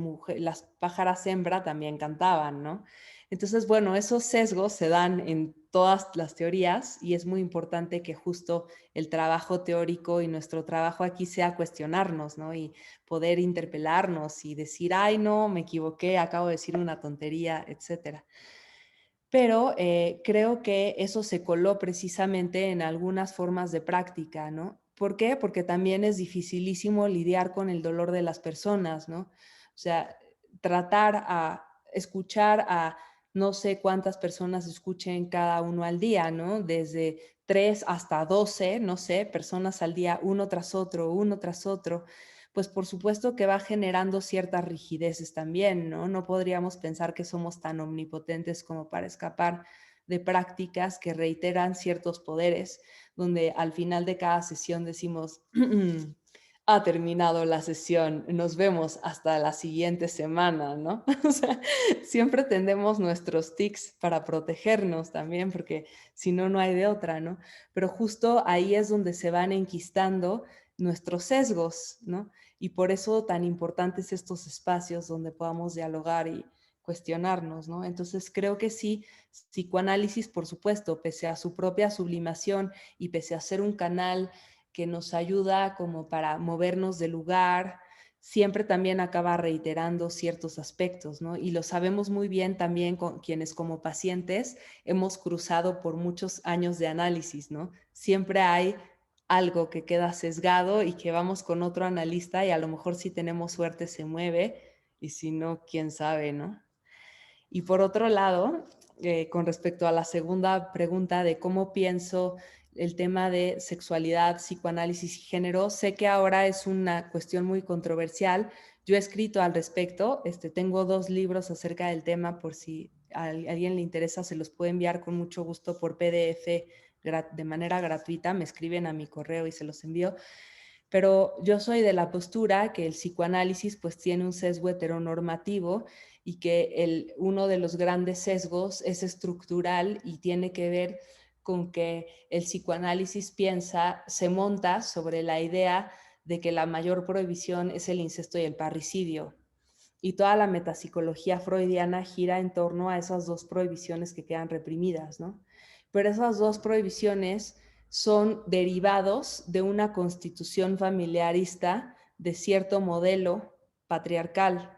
pájaras hembra también cantaban, ¿no? Entonces, bueno, esos sesgos se dan en todas las teorías y es muy importante que justo el trabajo teórico y nuestro trabajo aquí sea cuestionarnos, ¿no? Y poder interpelarnos y decir, ay, no, me equivoqué, acabo de decir una tontería, etcétera. Pero creo que eso se coló precisamente en algunas formas de práctica, ¿no? ¿Por qué? Porque también es dificilísimo lidiar con el dolor de las personas, ¿no? O sea, tratar a escuchar a no sé cuántas personas escuchen cada uno al día, ¿no? Desde 3 hasta 12, no sé, personas al día, uno tras otro, pues por supuesto que va generando ciertas rigideces también, ¿no? No podríamos pensar que somos tan omnipotentes como para escapar de prácticas que reiteran ciertos poderes, donde al final de cada sesión decimos, ha terminado la sesión, nos vemos hasta la siguiente semana, ¿no? O sea, siempre tendemos nuestros tics para protegernos también, porque si no, no hay de otra, ¿no? Pero justo ahí es donde se van enquistando nuestros sesgos, ¿no? Y por eso tan importantes estos espacios donde podamos dialogar y cuestionarnos, ¿no? Entonces creo que sí, psicoanálisis, por supuesto, pese a su propia sublimación y pese a ser un canal que nos ayuda como para movernos de lugar, siempre también acaba reiterando ciertos aspectos, ¿no? Y lo sabemos muy bien también con quienes como pacientes hemos cruzado por muchos años de análisis, ¿no? Siempre hay algo que queda sesgado y que vamos con otro analista y a lo mejor si tenemos suerte se mueve y si no, quién sabe, ¿no? Y por otro lado, con respecto a la segunda pregunta de cómo pienso el tema de sexualidad, psicoanálisis y género, sé que ahora es una cuestión muy controversial. Yo he escrito al respecto, tengo 2 libros acerca del tema, por si a alguien le interesa, se los puedo enviar con mucho gusto por PDF de manera gratuita, me escriben a mi correo y se los envío. Pero yo soy de la postura que el psicoanálisis pues tiene un sesgo heteronormativo y que uno de los grandes sesgos es estructural y tiene que ver con que el psicoanálisis se monta sobre la idea de que la mayor prohibición es el incesto y el parricidio. Y toda la metapsicología freudiana gira en torno a esas 2 prohibiciones que quedan reprimidas, ¿no? Pero esas 2 prohibiciones son derivados de una constitución familiarista de cierto modelo patriarcal,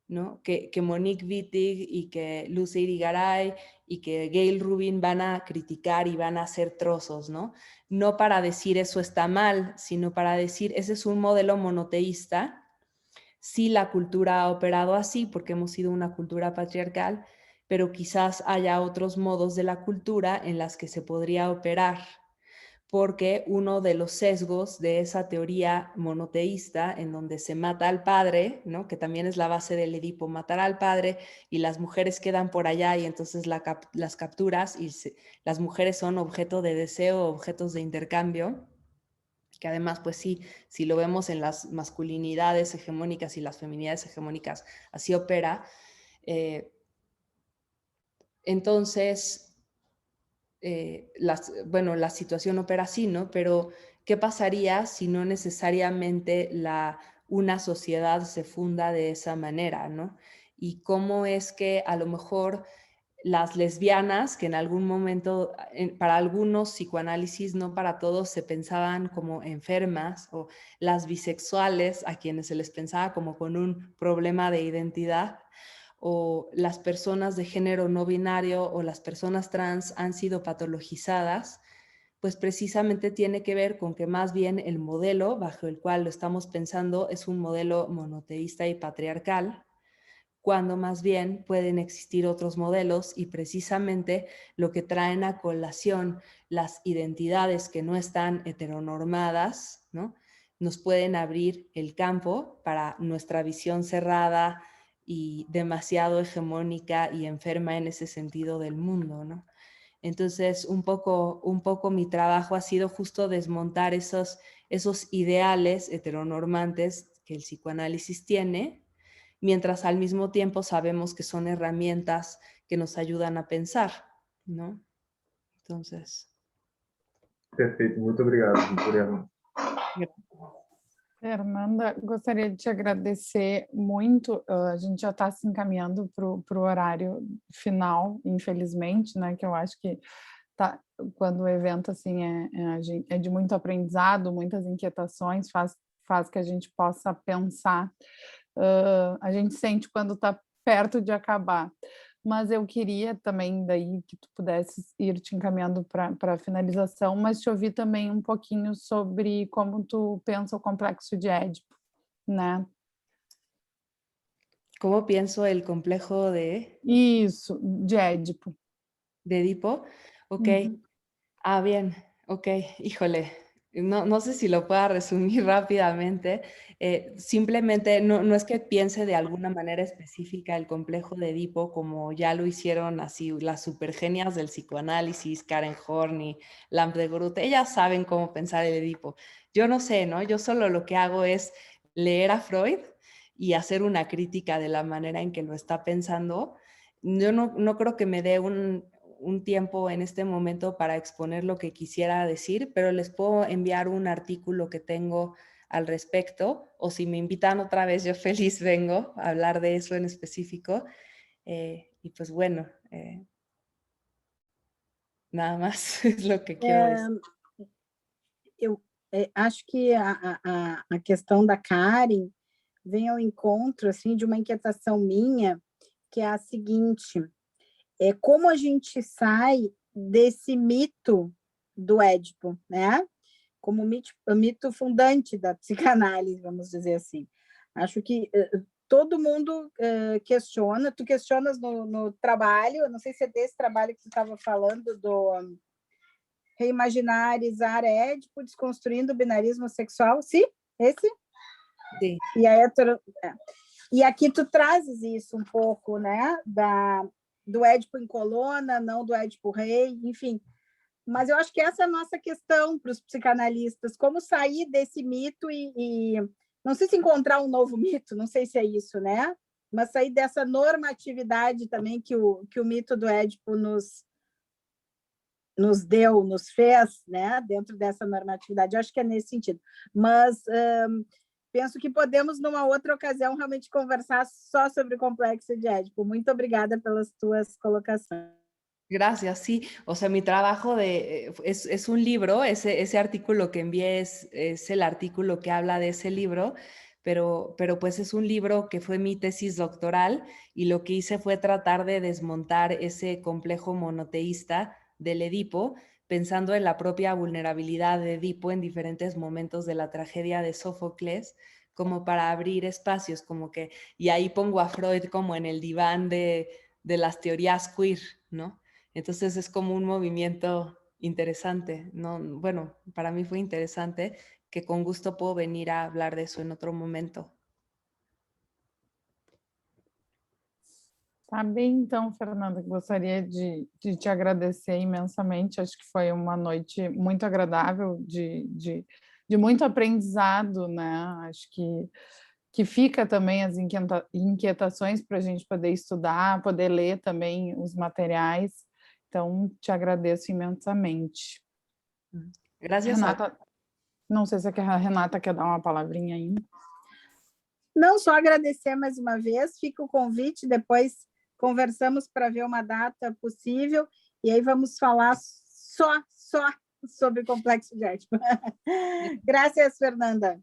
¿no? Que Monique Wittig y que Lucy Irigaray y que Gail Rubin van a criticar y van a hacer trozos, ¿no? No para decir eso está mal, sino para decir ese es un modelo monoteísta. Sí, la cultura ha operado así porque hemos sido una cultura patriarcal, pero quizás haya otros modos de la cultura en las que se podría operar, porque uno de los sesgos de esa teoría monoteísta en donde se mata al padre, ¿no? Que también es la base del Edipo, matar al padre y las mujeres quedan por allá y entonces las capturas y las mujeres son objeto de deseo, objetos de intercambio, que además, pues sí, si lo vemos en las masculinidades hegemónicas y las feminidades hegemónicas, así opera. Entonces, la situación opera así, ¿no? Pero, ¿qué pasaría si no necesariamente una sociedad se funda de esa manera, ¿no? Y cómo es que a lo mejor las lesbianas, que en algún momento, para algunos psicoanálisis, no para todos, se pensaban como enfermas, o las bisexuales, a quienes se les pensaba como con un problema de identidad, o las personas de género no binario o las personas trans han sido patologizadas, pues precisamente tiene que ver con que más bien el modelo bajo el cual lo estamos pensando es un modelo monoteísta y patriarcal, cuando más bien pueden existir otros modelos y precisamente lo que traen a colación las identidades que no están heteronormadas, ¿no? Nos pueden abrir el campo para nuestra visión cerrada y demasiado hegemónica y enferma en ese sentido del mundo, ¿no? Entonces, un poco mi trabajo ha sido justo desmontar esos ideales heteronormantes que el psicoanálisis tiene, mientras al mismo tiempo sabemos que son herramientas que nos ayudan a pensar, ¿no? Entonces... Perfeito, muito obrigado, Victoriano. Fernanda, gostaria de te agradecer muito. A gente já está se encaminhando para o horário final, infelizmente, né? Que eu acho que quando o evento assim é de muito aprendizado, muitas inquietações, faz que a gente possa pensar. A gente sente quando está perto de acabar. Mas eu queria também daí que tu pudesses ir te encaminhando para a finalização, mas te ouvir também um pouquinho sobre como tu pensa o complexo de Édipo, né? ¿Cómo pienso el complejo de...? Isso, de Édipo. ¿De Edipo? Ok. Uhum. Bien. Ok, híjole, no sé si lo pueda resumir rápidamente. Simplemente no es que piense de alguna manera específica el complejo de Edipo, como ya lo hicieron así las supergenias del psicoanálisis, Karen Horn y Lamp de Groot. Ellas saben cómo pensar el Edipo. Yo no sé, ¿no? Yo solo lo que hago es leer a Freud y hacer una crítica de la manera en que lo está pensando. Yo no creo que me dé un tiempo en este momento para exponer lo que quisiera decir, pero les puedo enviar un artículo que tengo al respecto, o si me invitan otra vez, yo feliz vengo a hablar de eso en específico. Y pues bueno, nada más es lo que quiero decir. Eu acho que a questão da Karen vem ao encontro assim, de uma inquietação minha, que é a seguinte: como a gente sai desse mito do Édipo, né? Como o mito fundante da psicanálise, vamos dizer assim. Acho que todo mundo questiona, tu questionas no trabalho, não sei se é desse trabalho que tu estava falando, do Reimaginarizar Édipo, Desconstruindo o Binarismo Sexual. Sim? Esse? Sim. E aqui tu trazes isso um pouco, né? Do Édipo em Colonna, não do Édipo Rei, enfim. Mas eu acho que essa é a nossa questão para os psicanalistas, como sair desse mito e não sei se encontrar um novo mito, não sei se é isso, né? Mas sair dessa normatividade também que o mito do Édipo nos deu, nos fez, né? Dentro dessa normatividade. Eu acho que é nesse sentido. Mas penso que podemos, numa outra ocasião, realmente conversar só sobre o complexo de Édipo. Muito obrigada pelas tuas colocações. Gracias, sí. O sea, mi trabajo es un libro, ese artículo que envié es el artículo que habla de ese libro, pero pues es un libro que fue mi tesis doctoral y lo que hice fue tratar de desmontar ese complejo monoteísta del Edipo, pensando en la propia vulnerabilidad de Edipo en diferentes momentos de la tragedia de Sófocles, como para abrir espacios, como que, y ahí pongo a Freud como en el diván de las teorías queer, ¿no? Entonces es como un movimiento interesante, ¿no? Bueno, para mí fue interesante, que con gusto puedo venir a hablar de eso en otro momento. Tá bem, então, Fernanda, gostaria de te agradecer imensamente. Acho que foi uma noite muito agradável, de muito aprendizado, né? Acho que fica também as inquietações para a gente poder estudar, poder ler também os materiais. Então, te agradeço imensamente. Gracias. Renata, não sei se a Renata quer dar uma palavrinha ainda. Não, só agradecer mais uma vez, fica o convite, depois conversamos para ver uma data possível, e aí vamos falar só sobre o complexo de Édipo. Graças, Fernanda.